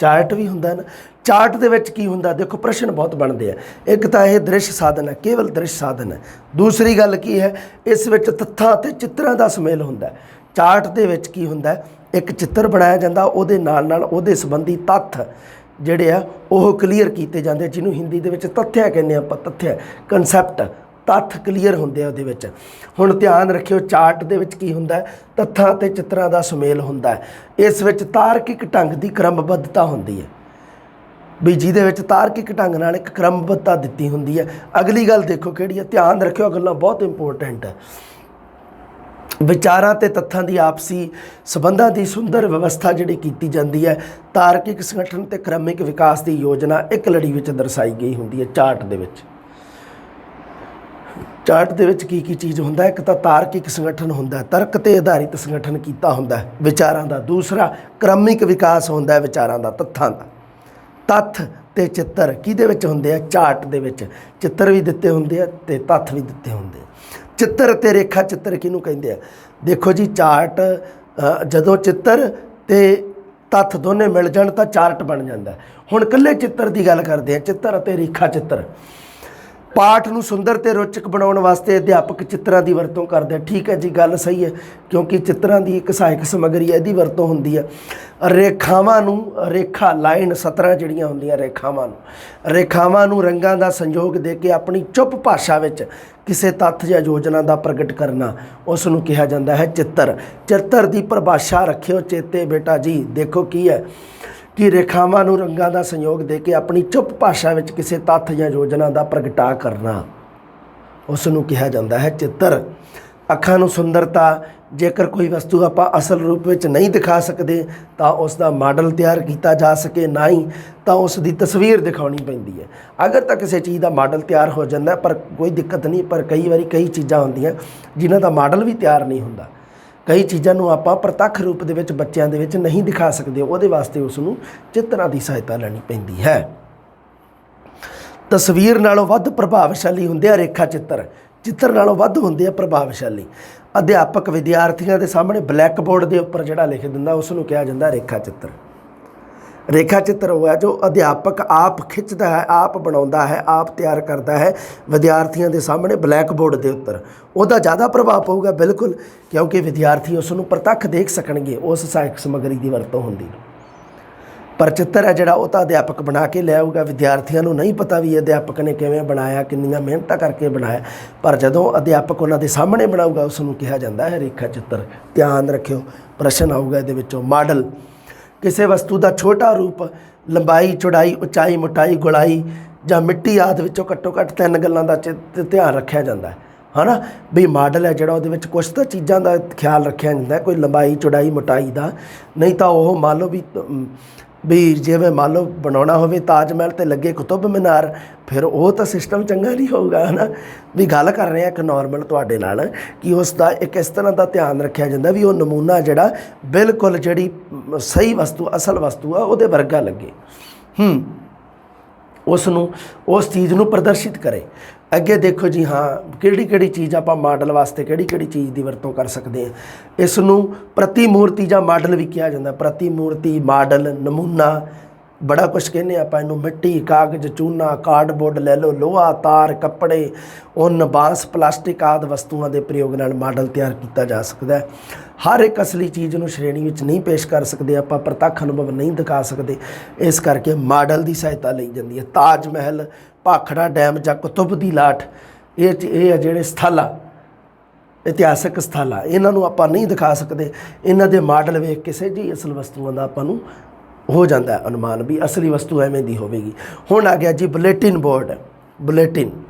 ਚਾਰਟ ਵੀ ਹੁੰਦਾ ਨਾ। ਚਾਰਟ ਦੇ ਵਿੱਚ ਕੀ ਹੁੰਦਾ, ਦੇਖੋ ਪ੍ਰਸ਼ਨ ਬਹੁਤ ਬਣਦੇ ਆ। ਇੱਕ ਤਾਂ ਇਹ ਦ੍ਰਿਸ਼ ਸਾਧਨ ਹੈ, ਕੇਵਲ ਦ੍ਰਿਸ਼ ਸਾਧਨ ਹੈ। ਦੂਸਰੀ ਗੱਲ ਕੀ ਹੈ, ਇਸ ਵਿੱਚ ਤੱਥਾਂ ਅਤੇ ਚਿੱਤਰਾਂ ਦਾ ਸੁਮੇਲ ਹੁੰਦਾ। ਚਾਰਟ ਦੇ ਵਿੱਚ ਕੀ ਹੁੰਦਾ, ਇੱਕ ਚਿੱਤਰ ਬਣਾਇਆ ਜਾਂਦਾ, ਉਹਦੇ ਨਾਲ ਉਹਦੇ ਸੰਬੰਧੀ ਤੱਥ ਜਿਹੜੇ ਆ ਉਹ ਕਲੀਅਰ ਕੀਤੇ ਜਾਂਦੇ, ਜਿਹਨੂੰ ਹਿੰਦੀ ਦੇ ਵਿੱਚ ਤੱਥਿਆ ਕਹਿੰਦੇ ਆਪਾਂ। ਤੱਥਿਆ ਕਨਸੈਪਟ, ਤੱਥ ਕਲੀਅਰ ਹੁੰਦੇ ਆ ਉਹਦੇ ਵਿੱਚ। ਹੁਣ ਧਿਆਨ ਰੱਖਿਓ, ਚਾਰਟ ਦੇ ਵਿੱਚ ਕੀ ਹੁੰਦਾ, ਤੱਥਾਂ ਅਤੇ ਚਿੱਤਰਾਂ ਦਾ ਸੁਮੇਲ ਹੁੰਦਾ। ਇਸ ਵਿੱਚ ਤਾਰਕਿਕ ਢੰਗ ਦੀ ਕ੍ਰਮਬੱਧਤਾ ਹੁੰਦੀ ਹੈ, ਵੀ ਜਿਹਦੇ ਵਿੱਚ ਤਾਰਕਿਕ ਢੰਗ ਨਾਲ ਇੱਕ ਕ੍ਰਮਬੱਧਤਾ ਦਿੱਤੀ ਹੁੰਦੀ ਹੈ। ਅਗਲੀ ਗੱਲ ਦੇਖੋ ਕਿਹੜੀ ਹੈ, ਧਿਆਨ ਰੱਖਿਓ, ਗੱਲਾਂ ਬਹੁਤ ਇੰਪੋਰਟੈਂਟ ਹੈ। ਵਿਚਾਰਾਂ ਅਤੇ ਤੱਥਾਂ ਦੀ ਆਪਸੀ ਸੰਬੰਧਾਂ ਦੀ ਸੁੰਦਰ ਵਿਵਸਥਾ ਜਿਹੜੀ ਕੀਤੀ ਜਾਂਦੀ ਹੈ। ਤਾਰਕਿਕ ਸੰਗਠਨ ਅਤੇ ਕ੍ਰਮਿਕ ਵਿਕਾਸ ਦੀ ਯੋਜਨਾ ਇੱਕ ਲੜੀ ਵਿੱਚ ਦਰਸਾਈ ਗਈ ਹੁੰਦੀ ਹੈ ਚਾਰਟ ਦੇ ਵਿੱਚ। ਚਾਰਟ ਦੇ ਵਿੱਚ ਕੀ ਚੀਜ਼ ਹੁੰਦਾ, ਇੱਕ ਤਾਂ ਤਾਰਕਿਕ ਸੰਗਠਨ ਹੁੰਦਾ, ਤਰਕ ਤੇ ਆਧਾਰਿਤ ਸੰਗਠਨ ਕੀਤਾ ਹੁੰਦਾ ਵਿਚਾਰਾਂ ਦਾ। ਦੂਸਰਾ ਕ੍ਰਮਿਕ ਵਿਕਾਸ ਹੁੰਦਾ ਵਿਚਾਰਾਂ ਦਾ, ਤੱਥਾਂ ਦਾ। ਤੱਥ ਤੇ ਚਿੱਤਰ ਕਿਹਦੇ ਵਿੱਚ ਹੁੰਦੇ ਆ? ਚਾਰਟ ਦੇ ਵਿੱਚ। ਚਿੱਤਰ ਵੀ ਦਿੱਤੇ ਹੁੰਦੇ ਆ ਤੇ ਤੱਥ ਵੀ ਦਿੱਤੇ ਹੁੰਦੇ ਆ। ਚਿੱਤਰ ਤੇ ਰੇਖਾ ਚਿੱਤਰ ਕਿਹਨੂੰ ਕਹਿੰਦੇ ਆ? ਦੇਖੋ ਜੀ, ਚਾਰਟ ਜਦੋਂ ਚਿੱਤਰ ਤੇ ਤੱਥ ਦੋਨੇ ਮਿਲ ਜਾਣ ਤਾਂ ਚਾਰਟ ਬਣ ਜਾਂਦਾ। ਹੁਣ ਇਕੱਲੇ ਚਿੱਤਰ ਦੀ ਗੱਲ ਕਰਦੇ ਆ, ਚਿੱਤਰ ਅਤੇ ਰੇਖਾ ਚਿੱਤਰ। ਪਾਠ ਨੂੰ ਸੁੰਦਰ ਤੇ ਰੋਚਕ ਬਣਾਉਣ ਵਾਸਤੇ ਅਧਿਆਪਕ ਚਿੱਤਰਾਂ ਦੀ ਵਰਤੋਂ ਕਰਦੇ। ਠੀਕ ਹੈ ਜੀ, ਗੱਲ ਸਹੀ ਹੈ, ਕਿਉਂਕਿ ਚਿੱਤਰਾਂ ਦੀ ਇੱਕ ਸਹਾਇਕ ਸਮੱਗਰੀ ਹੈ, ਇਹਦੀ ਵਰਤੋਂ ਹੁੰਦੀ ਹੈ। ਰੇਖਾਵਾਂ ਨੂੰ, ਰੇਖਾ ਲਾਈਨ ਸਤਰਾਂ ਜਿਹੜੀਆਂ ਹੁੰਦੀਆਂ, ਰੇਖਾਵਾਂ ਨੂੰ ਰੰਗਾਂ ਦਾ ਸੰਯੋਗ ਦੇ ਕੇ ਆਪਣੀ ਚੁੱਪ ਭਾਸ਼ਾ ਵਿੱਚ ਕਿਸੇ ਤੱਥ ਜਾਂ ਯੋਜਨਾ ਦਾ ਪ੍ਰਗਟ ਕਰਨਾ, ਉਸ ਨੂੰ ਕਿਹਾ ਜਾਂਦਾ ਹੈ ਚਿੱਤਰ। ਚਿੱਤਰ ਦੀ ਪਰਿਭਾਸ਼ਾ ਰੱਖਿਓ ਚੇਤੇ ਬੇਟਾ ਜੀ। ਦੇਖੋ ਕੀ ਹੈ ਕਿ ਰੇਖਾਵਾਂ ਨੂੰ ਰੰਗਾਂ ਦਾ ਸੰਯੋਗ ਦੇ ਕੇ ਆਪਣੀ ਚੁੱਪ ਭਾਸ਼ਾ ਵਿੱਚ ਕਿਸੇ ਤੱਥ ਜਾਂ ਯੋਜਨਾ ਦਾ ਪ੍ਰਗਟਾ ਕਰਨਾ, ਉਸ ਨੂੰ ਕਿਹਾ ਜਾਂਦਾ ਹੈ ਚਿੱਤਰ। ਅੱਖਾਂ ਨੂੰ ਸੁੰਦਰਤਾ, ਜੇਕਰ ਕੋਈ ਵਸਤੂ ਆਪਾਂ ਅਸਲ ਰੂਪ ਵਿੱਚ ਨਹੀਂ ਦਿਖਾ ਸਕਦੇ ਤਾਂ ਉਸ ਦਾ ਮਾਡਲ ਤਿਆਰ ਕੀਤਾ ਜਾ ਸਕੇ, ਨਾ ਹੀ ਤਾਂ ਉਸ ਦੀ ਤਸਵੀਰ ਦਿਖਾਉਣੀ ਪੈਂਦੀ ਹੈ। ਅਗਰ ਤਾਂ ਕਿਸੇ ਚੀਜ਼ ਦਾ ਮਾਡਲ ਤਿਆਰ ਹੋ ਜਾਂਦਾ ਪਰ ਕੋਈ ਦਿੱਕਤ ਨਹੀਂ, ਪਰ ਕਈ ਵਾਰੀ ਕਈ ਚੀਜ਼ਾਂ ਹੁੰਦੀਆਂ ਜਿਨ੍ਹਾਂ ਦਾ ਮਾਡਲ ਵੀ ਤਿਆਰ ਨਹੀਂ ਹੁੰਦਾ। ਕਈ ਚੀਜ਼ਾਂ ਨੂੰ ਆਪਾਂ ਪ੍ਰਤੱਖ ਰੂਪ ਦੇ ਵਿੱਚ ਬੱਚਿਆਂ ਦੇ ਵਿੱਚ ਨਹੀਂ ਦਿਖਾ ਸਕਦੇ, ਉਹਦੇ ਵਾਸਤੇ ਉਸ ਨੂੰ ਚਿੱਤਰਾਂ ਦੀ ਸਹਾਇਤਾ ਲੈਣੀ ਪੈਂਦੀ ਹੈ। ਤਸਵੀਰ ਨਾਲੋਂ ਵੱਧ ਪ੍ਰਭਾਵਸ਼ਾਲੀ ਹੁੰਦੇ ਆ ਰੇਖਾ ਚਿੱਤਰ, ਚਿੱਤਰ ਨਾਲੋਂ ਵੱਧ ਹੁੰਦੇ ਆ ਪ੍ਰਭਾਵਸ਼ਾਲੀ। ਅਧਿਆਪਕ ਵਿਦਿਆਰਥੀਆਂ ਦੇ ਸਾਹਮਣੇ ਬਲੈਕ ਬੋਰਡ ਦੇ ਉੱਪਰ ਜਿਹੜਾ ਲਿਖ ਦਿੰਦਾ, ਉਸ ਨੂੰ ਕਿਹਾ ਜਾਂਦਾ ਰੇਖਾ ਚਿੱਤਰ। ਰੇਖਾ ਚਿੱਤਰ ਉਹ ਹੈ ਜੋ ਅਧਿਆਪਕ ਆਪ ਖਿੱਚਦਾ ਹੈ, ਆਪ ਬਣਾਉਂਦਾ ਹੈ, ਆਪ ਤਿਆਰ ਕਰਦਾ ਹੈ ਵਿਦਿਆਰਥੀਆਂ ਦੇ ਸਾਹਮਣੇ ਬਲੈਕ ਬੋਰਡ ਦੇ ਉੱਪਰ। ਉਹਦਾ ਜ਼ਿਆਦਾ ਪ੍ਰਭਾਵ ਪਊਗਾ ਬਿਲਕੁਲ, ਕਿਉਂਕਿ ਵਿਦਿਆਰਥੀ ਉਸ ਨੂੰ ਪ੍ਰਤੱਖ ਦੇਖ ਸਕਣਗੇ, ਉਸ ਸਹਾਇਕ ਸਮੱਗਰੀ ਦੀ ਵਰਤੋਂ ਹੁੰਦੀ। ਪਰ ਚਿੱਤਰ ਹੈ ਜਿਹੜਾ ਉਹ ਤਾਂ ਅਧਿਆਪਕ ਬਣਾ ਕੇ ਲੈ ਆਊਗਾ, ਵਿਦਿਆਰਥੀਆਂ ਨੂੰ ਨਹੀਂ ਪਤਾ ਵੀ ਅਧਿਆਪਕ ਨੇ ਕਿਵੇਂ ਬਣਾਇਆ, ਕਿੰਨੀਆਂ ਮਿਹਨਤਾਂ ਕਰਕੇ ਬਣਾਇਆ। ਪਰ ਜਦੋਂ ਅਧਿਆਪਕ ਉਹਨਾਂ ਦੇ ਸਾਹਮਣੇ ਬਣਾਊਗਾ, ਉਸ ਨੂੰ ਕਿਹਾ ਜਾਂਦਾ ਹੈ ਰੇਖਾ ਚਿੱਤਰ। ਧਿਆਨ ਰੱਖਿਓ, ਪ੍ਰਸ਼ਨ ਆਊਗਾ ਇਹਦੇ ਵਿੱਚੋਂ। ਮਾਡਲ, ਕਿਸੇ ਵਸਤੂ ਦਾ ਛੋਟਾ ਰੂਪ, ਲੰਬਾਈ, ਚੌੜਾਈ, ਉਚਾਈ, ਮੋਟਾਈ, ਗੁਲਾਈ ਜਾਂ ਮਿੱਟੀ ਆਦਿ ਵਿੱਚੋਂ ਘੱਟੋ ਘੱਟ 3 ਗੱਲਾਂ ਦਾ ਧਿਆਨ ਰੱਖਿਆ ਜਾਂਦਾ ਹੈ ਨਾ। ਵੀ ਮਾਡਲ ਹੈ ਜਿਹੜਾ, ਉਹਦੇ ਵਿੱਚ ਕੁਛ ਤਾਂ ਚੀਜ਼ਾਂ ਦਾ ਖਿਆਲ ਰੱਖਿਆ ਜਾਂਦਾ, ਕੋਈ ਲੰਬਾਈ, ਚੌੜਾਈ, ਮੋਟਾਈ ਦਾ। ਨਹੀਂ ਤਾਂ ਉਹ ਮੰਨ ਲਓ ਵੀ ਜਿਵੇਂ ਮੰਨ ਲਓ ਬਣਾਉਣਾ ਹੋਵੇ ਤਾਜ ਮਹਿਲ ਤੇ ਲੱਗੇ ਕੁਤੁਬ ਮੀਨਾਰ, ਫਿਰ ਉਹ ਤਾਂ ਸਿਸਟਮ ਚੰਗਾ ਨਹੀਂ ਹੋਊਗਾ, ਹੈ ਨਾ। ਵੀ ਗੱਲ ਕਰ ਰਹੇ ਹਾਂ ਇੱਕ ਨੋਰਮਲ ਤੁਹਾਡੇ ਨਾਲ ਕਿ ਉਸ ਦਾ ਇੱਕ ਇਸ ਤਰ੍ਹਾਂ ਦਾ ਧਿਆਨ ਰੱਖਿਆ ਜਾਂਦਾ ਵੀ ਉਹ ਨਮੂਨਾ ਜਿਹੜਾ ਬਿਲਕੁਲ ਜਿਹੜੀ ਸਹੀ ਵਸਤੂ, ਅਸਲ ਵਸਤੂ ਆ, ਉਹਦੇ ਵਰਗਾ ਲੱਗੇ, ਉਸ ਨੂੰ, ਉਸ ਚੀਜ਼ ਨੂੰ ਪ੍ਰਦਰਸ਼ਿਤ ਕਰੇ। ਅੱਗੇ ਦੇਖੋ ਜੀ, ਹਾਂ ਕਿਹੜੀ ਚੀਜ਼ ਆਪਾਂ ਮਾਡਲ ਵਾਸਤੇ ਕਿਹੜੀ ਚੀਜ਼ ਦੀ ਵਰਤੋਂ ਕਰ ਸਕਦੇ ਹਾਂ। ਇਸ ਨੂੰ ਪ੍ਰਤੀਮੂਰਤੀ ਜਾਂ ਮਾਡਲ ਵੀ ਕਿਹਾ ਜਾਂਦਾ। ਪ੍ਰਤੀਮੂਰਤੀ, ਮਾਡਲ, ਨਮੂਨਾ, ਬੜਾ ਕੁਛ ਕਹਿੰਦੇ ਆਪਾਂ ਇਹਨੂੰ। ਮਿੱਟੀ, ਕਾਗਜ਼, ਚੂਨਾ, ਕਾਰਡਬੋਰਡ ਲੈ ਲਓ, ਲੋਹਾ, ਤਾਰ, ਕੱਪੜੇ, ਉੱਨ, ਬਾਂਸ, ਪਲਾਸਟਿਕ ਆਦਿ ਵਸਤੂਆਂ ਦੇ ਪ੍ਰਯੋਗ ਨਾਲ ਮਾਡਲ ਤਿਆਰ ਕੀਤਾ ਜਾ ਸਕਦਾ ਹੈ। ਹਰ ਇੱਕ ਅਸਲੀ ਚੀਜ਼ ਨੂੰ ਸ਼੍ਰੇਣੀ ਵਿੱਚ ਨਹੀਂ ਪੇਸ਼ ਕਰ ਸਕਦੇ ਆਪਾਂ, ਪ੍ਰਤੱਖ ਅਨੁਭਵ ਨਹੀਂ ਦਿਖਾ ਸਕਦੇ, ਇਸ ਕਰਕੇ ਮਾਡਲ ਦੀ ਸਹਾਇਤਾ ਲਈ ਜਾਂਦੀ ਹੈ। ਤਾਜ ਮਹਿਲ, ਭਾਖੜਾ ਡੈਮ ਜਾਂ ਕੁਤੁਬ ਦੀ ਲਾਟ, ਇਹ ਆ ਜਿਹੜੇ ਸਥਲ ਆ, ਇਤਿਹਾਸਕ ਸਥਲ ਆ, ਇਹਨਾਂ ਨੂੰ ਆਪਾਂ ਨਹੀਂ ਦਿਖਾ ਸਕਦੇ। ਇਹਨਾਂ ਦੇ ਮਾਡਲ ਵੇਖ ਕੇ ਜੀ ਅਸਲ ਵਸਤੂਆਂ ਦਾ ਆਪਾਂ ਨੂੰ ਹੋ ਜਾਂਦਾ ਅਨੁਮਾਨ ਵੀ ਅਸਲੀ ਵਸਤੂ ਐਵੇਂ ਦੀ ਹੋਵੇਗੀ। ਹੁਣ ਆ ਗਿਆ ਜੀ ਬੁਲੇਟਿਨ ਬੋਰਡ।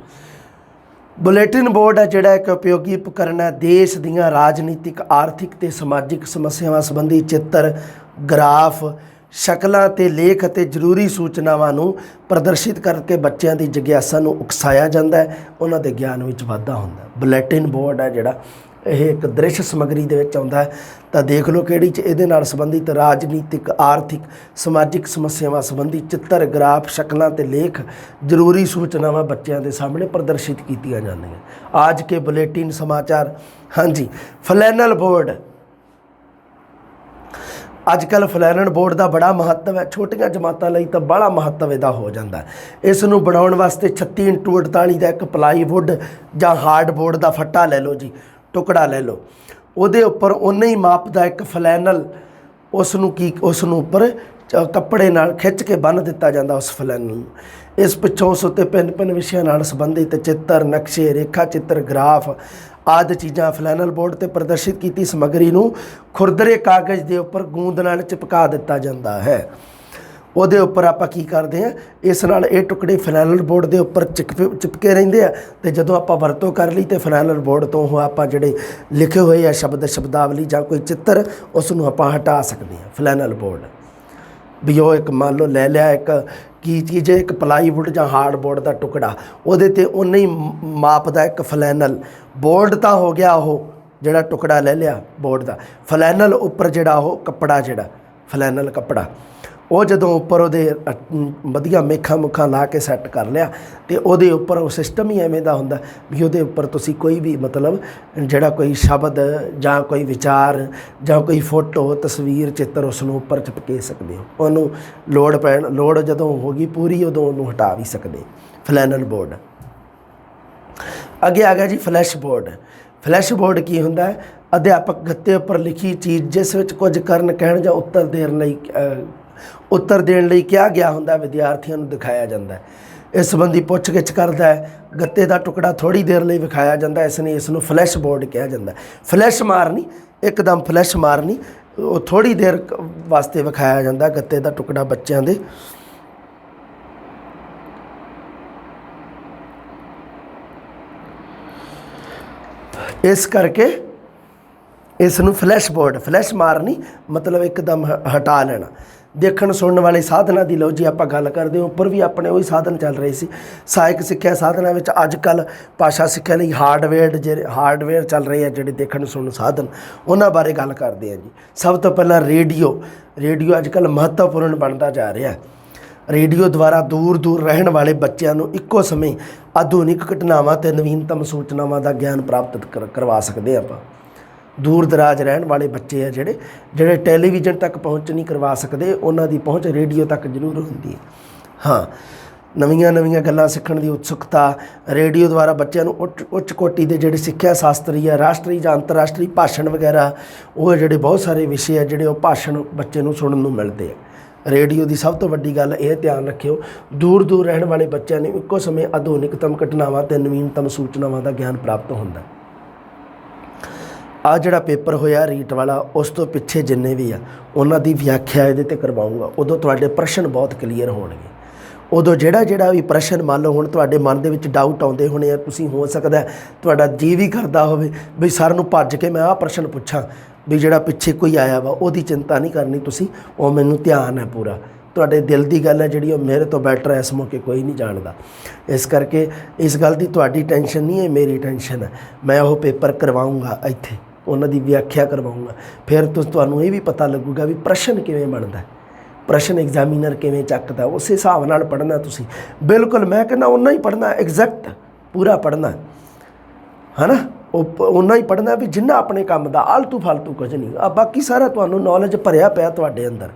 ਬੁਲੇਟਿਨ ਬੋਰਡ ਹੈ ਜਿਹੜਾ ਇੱਕ ਉਪਯੋਗੀ ਉਪਕਰਨ ਹੈ। ਦੇਸ਼ ਦੀਆਂ ਰਾਜਨੀਤਿਕ, ਆਰਥਿਕ ਤੇ ਸਮਾਜਿਕ ਸਮੱਸਿਆਵਾਂ ਸੰਬੰਧੀ ਚਿੱਤਰ, ਗ੍ਰਾਫ, ਸ਼ਕਲਾਂ ਤੇ ਲੇਖ ਅਤੇ ਜ਼ਰੂਰੀ ਸੂਚਨਾਵਾਂ ਨੂੰ ਪ੍ਰਦਰਸ਼ਿਤ ਕਰਕੇ ਬੱਚਿਆਂ ਦੀ ਜਿਗਿਆਸਾ ਨੂੰ ਉਕਸਾਇਆ ਜਾਂਦਾ ਹੈ, ਉਹਨਾਂ ਦੇ ਗਿਆਨ ਵਿੱਚ ਵਾਧਾ ਹੁੰਦਾ। ਬੁਲੇਟਿਨ ਬੋਰਡ ਹੈ ਜਿਹੜਾ, ਇਹ ਇੱਕ ਦ੍ਰਿਸ਼ ਸਮੱਗਰੀ ਦੇ ਵਿੱਚ ਆਉਂਦਾ ਹੈ। ਤਾਂ ਦੇਖ ਲਓ ਕਿਹੜੀ 'ਚ ਇਹਦੇ ਨਾਲ ਸੰਬੰਧਿਤ ਰਾਜਨੀਤਿਕ, ਆਰਥਿਕ, ਸਮਾਜਿਕ ਸਮੱਸਿਆਵਾਂ ਸੰਬੰਧੀ ਚਿੱਤਰ, ਗ੍ਰਾਫ, ਸ਼ਕਲਾਂ ਤੇ ਲੇਖ, ਜ਼ਰੂਰੀ ਸੂਚਨਾਵਾਂ ਬੱਚਿਆਂ ਦੇ ਸਾਹਮਣੇ ਪ੍ਰਦਰਸ਼ਿਤ ਕੀਤੀਆਂ ਜਾਂਦੀਆਂ। ਆਜ ਕੇ ਬੁਲੇਟਿਨ ਸਮਾਚਾਰ। ਹਾਂਜੀ, ਫਲੈਨਲ ਬੋਰਡ। ਅੱਜ ਕੱਲ੍ਹ ਫਲੈਨਲ ਬੋਰਡ ਦਾ ਬੜਾ ਮਹੱਤਵ ਹੈ, ਛੋਟੀਆਂ ਜਮਾਤਾਂ ਲਈ ਤਾਂ ਬੜਾ ਮਹੱਤਵ ਇਹਦਾ ਹੋ ਜਾਂਦਾ। ਇਸ ਨੂੰ ਬਣਾਉਣ ਵਾਸਤੇ 36x48 ਦਾ ਇੱਕ ਪਲਾਈਵੁੱਡ ਜਾਂ ਹਾਰਡਬੋਰਡ ਦਾ ਫੱਟਾ ਲੈ ਲਓ ਜੀ, ਟੁਕੜਾ ਲੈ ਲਓ, ਉਹਦੇ ਉੱਪਰ ਉਨੇ ਹੀ ਮਾਪ ਦਾ ਇੱਕ ਫਲੈਨਲ, ਉਸ ਨੂੰ ਉੱਪਰ ਕੱਪੜੇ ਨਾਲ ਖਿੱਚ ਕੇ ਬੰਨ੍ਹ ਦਿੱਤਾ ਜਾਂਦਾ ਉਸ ਫਲੈਨਲ ਨੂੰ। ਇਸ ਪਿੱਛੋਂ ਉਸ ਉੱਤੇ ਭਿੰਨ ਵਿਸ਼ਿਆਂ ਨਾਲ ਸੰਬੰਧਿਤ ਚਿੱਤਰ, ਨਕਸ਼ੇ, ਰੇਖਾ ਚਿੱਤਰ, ਗ੍ਰਾਫ ਆਦਿ ਚੀਜ਼ਾਂ ਫਲੈਨਲ ਬੋਰਡ 'ਤੇ ਪ੍ਰਦਰਸ਼ਿਤ ਕੀਤੀ ਸਮੱਗਰੀ ਨੂੰ ਖੁਰਦਰੇ ਕਾਗਜ਼ ਦੇ ਉੱਪਰ ਗੂੰਦ ਨਾਲ ਚਿਪਕਾ ਦਿੱਤਾ ਜਾਂਦਾ ਹੈ। ਉਹਦੇ ਉੱਪਰ ਆਪਾਂ ਕੀ ਕਰਦੇ ਹਾਂ, ਇਸ ਨਾਲ ਇਹ ਟੁਕੜੇ ਫਲੈਨਲ ਬੋਰਡ ਦੇ ਉੱਪਰ ਚਿਪਕੇ ਰਹਿੰਦੇ ਆ, ਅਤੇ ਜਦੋਂ ਆਪਾਂ ਵਰਤੋਂ ਕਰ ਲਈ ਤਾਂ ਫਲੈਨਲ ਬੋਰਡ ਤੋਂ ਉਹ ਆਪਾਂ ਜਿਹੜੇ ਲਿਖੇ ਹੋਏ ਆ ਸ਼ਬਦਾਵਲੀ ਜਾਂ ਕੋਈ ਚਿੱਤਰ, ਉਸ ਨੂੰ ਆਪਾਂ ਹਟਾ ਸਕਦੇ ਹਾਂ। ਫਲੈਨਲ ਬੋਰਡ ਵੀ ਉਹ ਇੱਕ ਮੰਨ ਲਓ ਲੈ ਲਿਆ ਇੱਕ ਕੀ ਚੀਜ਼ ਹੈ, ਇੱਕ ਪਲਾਈਵੁੱਡ ਜਾਂ ਹਾਰਡਬੋਰਡ ਦਾ ਟੁਕੜਾ, ਉਹਦੇ 'ਤੇ ਉਨਾ ਹੀ ਮਾਪ ਦਾ ਇੱਕ ਫਲੈਨਲ ਬੋਰਡ ਤਾਂ ਹੋ ਗਿਆ, ਉਹ ਜਿਹੜਾ ਟੁਕੜਾ ਲੈ ਲਿਆ ਬੋਰਡ ਦਾ, ਫਲੈਨਲ ਉੱਪਰ ਜਿਹੜਾ ਉਹ ਕੱਪੜਾ, ਜਿਹੜਾ ਫਲੈਨਲ ਕੱਪੜਾ, ਉਹ ਜਦੋਂ ਉੱਪਰ ਉਹਦੇ ਵਧੀਆ ਮੇਖਾਂ ਮੁੱਖਾਂ ਲਾ ਕੇ ਸੈੱਟ ਕਰ ਲਿਆ, ਅਤੇ ਉਹਦੇ ਉੱਪਰ ਉਹ ਸਿਸਟਮ ਹੀ ਐਵੇਂ ਦਾ ਹੁੰਦਾ ਵੀ ਉਹਦੇ ਉੱਪਰ ਤੁਸੀਂ ਕੋਈ ਵੀ ਮਤਲਬ ਜਿਹੜਾ ਕੋਈ ਸ਼ਬਦ ਜਾਂ ਕੋਈ ਵਿਚਾਰ ਜਾਂ ਕੋਈ ਫੋਟੋ ਤਸਵੀਰ ਚਿੱਤਰ ਉਸ ਨੂੰ ਉੱਪਰ ਚਿਪਕੇ ਸਕਦੇ ਹੋ। ਉਹਨੂੰ ਲੋੜ ਜਦੋਂ ਹੋ ਗਈ ਪੂਰੀ ਉਦੋਂ ਉਹਨੂੰ ਹਟਾ ਵੀ ਸਕਦੇ। ਫਲੈਨਲ ਬੋਰਡ। ਅੱਗੇ ਆ ਗਿਆ ਜੀ ਫਲੈਸ਼ ਬੋਰਡ। ਫਲੈਸ਼ ਬੋਰਡ ਕੀ ਹੁੰਦਾ ਹੈ? ਅਧਿਆਪਕ ਗੱਤੇ ਉੱਪਰ ਲਿਖੀ ਚੀਜ਼ ਜਿਸ ਵਿੱਚ ਕੁਝ ਕਰਨ, ਕਹਿਣ ਜਾਂ ਉੱਤਰ ਦੇਣ ਲਈ ਕਿਹਾ ਗਿਆ ਹੁੰਦਾ ਵਿਦਿਆਰਥੀਆਂ ਨੂੰ ਦਿਖਾਇਆ ਜਾਂਦਾ ਹੈ। ਇਸ ਸੰਬੰਧੀ ਪੁੱਛ ਗਿੱਛ ਕਰਦਾ ਹੈ। ਗੱਤੇ ਦਾ ਟੁਕੜਾ ਥੋੜ੍ਹੀ ਦੇਰ ਲਈ ਵਿਖਾਇਆ ਜਾਂਦਾ, ਇਸ ਲਈ ਇਸ ਨੂੰ ਫਲੈਸ਼ ਬੋਰਡ ਕਿਹਾ ਜਾਂਦਾ। ਫਲੈਸ਼ ਮਾਰਨੀ, ਇੱਕਦਮ ਫਲੈਸ਼ ਮਾਰਨੀ, ਉਹ ਥੋੜ੍ਹੀ ਦੇਰ ਵਾਸਤੇ ਵਿਖਾਇਆ ਜਾਂਦਾ ਗੱਤੇ ਦਾ ਟੁਕੜਾ ਬੱਚਿਆਂ ਦੇ। ਇਸ ਕਰਕੇ ਇਸ ਨੂੰ ਫਲੈਸ਼ ਬੋਰਡ, ਫਲੈਸ਼ ਮਾਰਨੀ ਮਤਲਬ ਇੱਕਦਮ ਹਟਾ ਲੈਣਾ। ਦੇਖਣ ਸੁਣਨ ਵਾਲੇ ਸਾਧਨਾਂ ਦੀ ਲਓ ਜੀ ਆਪਾਂ ਗੱਲ ਕਰਦੇ ਹਾਂ, ਉੱਪਰ ਵੀ ਆਪਣੇ ਉਹੀ ਸਾਧਨ ਚੱਲ ਰਹੇ ਸੀ। ਸਹਾਇਕ ਸਿੱਖਿਆ ਸਾਧਨਾਂ ਵਿੱਚ ਅੱਜ ਕੱਲ੍ਹ ਭਾਸ਼ਾ ਸਿੱਖਿਆ ਲਈ ਹਾਰਡਵੇਅਰ ਚੱਲ ਰਹੇ ਆ, ਜਿਹੜੇ ਦੇਖਣ ਸੁਣਨ ਸਾਧਨ, ਉਹਨਾਂ ਬਾਰੇ ਗੱਲ ਕਰਦੇ ਹਾਂ ਜੀ। ਸਭ ਤੋਂ ਪਹਿਲਾਂ ਰੇਡੀਓ ਅੱਜ ਕੱਲ੍ਹ ਮਹੱਤਵਪੂਰਨ ਬਣਦਾ ਜਾ ਰਿਹਾ। ਰੇਡੀਓ ਦੁਆਰਾ ਦੂਰ ਰਹਿਣ ਵਾਲੇ ਬੱਚਿਆਂ ਨੂੰ ਇੱਕੋ ਸਮੇਂ ਆਧੁਨਿਕ ਘਟਨਾਵਾਂ ਅਤੇ ਨਵੀਨਤਮ ਸੂਚਨਾਵਾਂ ਦਾ ਗਿਆਨ ਪ੍ਰਾਪਤ ਕਰਵਾ ਸਕਦੇ ਆਪਾਂ। ਦੂਰ ਦਰਾਜ ਰਹਿਣ ਵਾਲੇ ਬੱਚੇ ਆ ਜਿਹੜੇ ਟੈਲੀਵਿਜ਼ਨ ਤੱਕ ਪਹੁੰਚ ਨਹੀਂ ਕਰਵਾ ਸਕਦੇ, ਉਹਨਾਂ ਦੀ ਪਹੁੰਚ ਰੇਡੀਓ ਤੱਕ ਜ਼ਰੂਰ ਹੁੰਦੀ ਹੈ। ਹਾਂ, ਨਵੀਆਂ ਗੱਲਾਂ ਸਿੱਖਣ ਦੀ ਉਤਸੁਕਤਾ। ਰੇਡੀਓ ਦੁਆਰਾ ਬੱਚਿਆਂ ਨੂੰ ਉੱਚ ਕੋਟੀ ਦੇ ਜਿਹੜੇ ਸਿੱਖਿਆ ਸ਼ਾਸਤਰੀ ਆ, ਰਾਸ਼ਟਰੀ ਜਾਂ ਅੰਤਰਰਾਸ਼ਟਰੀ ਭਾਸ਼ਣ ਵਗੈਰਾ, ਉਹ ਜਿਹੜੇ ਬਹੁਤ ਸਾਰੇ ਵਿਸ਼ੇ ਆ ਜਿਹੜੇ ਉਹ ਭਾਸ਼ਣ ਬੱਚੇ ਨੂੰ ਸੁਣਨ ਨੂੰ ਮਿਲਦੇ ਆ। ਰੇਡੀਓ ਦੀ ਸਭ ਤੋਂ ਵੱਡੀ ਗੱਲ ਇਹ ਧਿਆਨ ਰੱਖਿਓ, ਦੂਰ ਰਹਿਣ ਵਾਲੇ ਬੱਚਿਆਂ ਨੂੰ ਇੱਕੋ ਸਮੇਂ ਆਧੁਨਿਕਤਮ ਘਟਨਾਵਾਂ ਅਤੇ ਨਵੀਨਤਮ ਸੂਚਨਾਵਾਂ ਦਾ ਗਿਆਨ ਪ੍ਰਾਪਤ ਹੁੰਦਾ। ਆਹ ਜਿਹੜਾ ਪੇਪਰ ਹੋਇਆ ਰੀਟ ਵਾਲਾ, ਉਸ ਤੋਂ ਪਿੱਛੇ ਜਿੰਨੇ ਵੀ ਆ ਉਹਨਾਂ ਦੀ ਵਿਆਖਿਆ ਇਹਦੇ 'ਤੇ ਕਰਵਾਊਂਗਾ। ਉਦੋਂ ਤੁਹਾਡੇ ਪ੍ਰਸ਼ਨ ਬਹੁਤ ਕਲੀਅਰ ਹੋਣਗੇ। ਉਦੋਂ ਜਿਹੜਾ ਵੀ ਪ੍ਰਸ਼ਨ, ਮੰਨ ਲਓ ਹੁਣ ਤੁਹਾਡੇ ਮਨ ਦੇ ਵਿੱਚ ਡਾਊਟ ਆਉਂਦੇ ਹੋਣੇ ਆ, ਤੁਸੀਂ ਹੋ ਸਕਦਾ ਤੁਹਾਡਾ ਜੀ ਵੀ ਕਰਦਾ ਹੋਵੇ ਵੀ ਸਰ ਨੂੰ ਭੱਜ ਕੇ ਮੈਂ ਆਹ ਪ੍ਰਸ਼ਨ ਪੁੱਛਾਂ, ਵੀ ਜਿਹੜਾ ਪਿੱਛੇ ਕੋਈ ਆਇਆ ਵਾ ਉਹਦੀ ਚਿੰਤਾ ਨਹੀਂ ਕਰਨੀ ਤੁਸੀਂ, ਉਹ ਮੈਨੂੰ ਧਿਆਨ ਹੈ ਪੂਰਾ। ਤੁਹਾਡੇ ਦਿਲ ਦੀ ਗੱਲ ਹੈ ਜਿਹੜੀ, ਉਹ ਮੇਰੇ ਤੋਂ ਬੈਟਰ ਇਸ ਮੌਕੇ ਕੋਈ ਨਹੀਂ ਜਾਣਦਾ। ਇਸ ਕਰਕੇ ਇਸ ਗੱਲ ਦੀ ਤੁਹਾਡੀ ਟੈਨਸ਼ਨ ਨਹੀਂ ਹੈ, ਮੇਰੀ ਟੈਨਸ਼ਨ ਹੈ। ਮੈਂ ਉਹ ਪੇਪਰ ਕਰਵਾਊਂਗਾ ਇੱਥੇ, ਉਹਨਾਂ ਦੀ ਵਿਆਖਿਆ ਕਰਵਾਊਂਗਾ। ਫਿਰ ਤੁਹਾਨੂੰ ਇਹ ਵੀ ਪਤਾ ਲੱਗੂਗਾ ਵੀ ਪ੍ਰਸ਼ਨ ਕਿਵੇਂ ਬਣਦਾ, ਪ੍ਰਸ਼ਨ ਐਗਜ਼ਾਮੀਨਰ ਕਿਵੇਂ ਚੱਕਦਾ। ਉਸੇ ਹਿਸਾਬ ਨਾਲ ਪੜ੍ਹਨਾ ਤੁਸੀਂ। ਬਿਲਕੁਲ ਮੈਂ ਕਹਿੰਦਾ ਓਨਾ ਹੀ ਪੜ੍ਹਨਾ, ਐਗਜ਼ੈਕਟ ਪੂਰਾ ਪੜ੍ਹਨਾ ਹੈ ਨਾ, ਉਹ ਓਨਾ ਹੀ ਪੜ੍ਹਨਾ ਵੀ ਜਿੰਨਾ ਆਪਣੇ ਕੰਮ ਦਾ, ਆਲਤੂ ਫਾਲਤੂ ਕੁਝ ਨਹੀਂ। ਬਾਕੀ ਸਾਰਾ ਤੁਹਾਨੂੰ ਨੌਲੇਜ ਭਰਿਆ ਪਿਆ ਤੁਹਾਡੇ ਅੰਦਰ।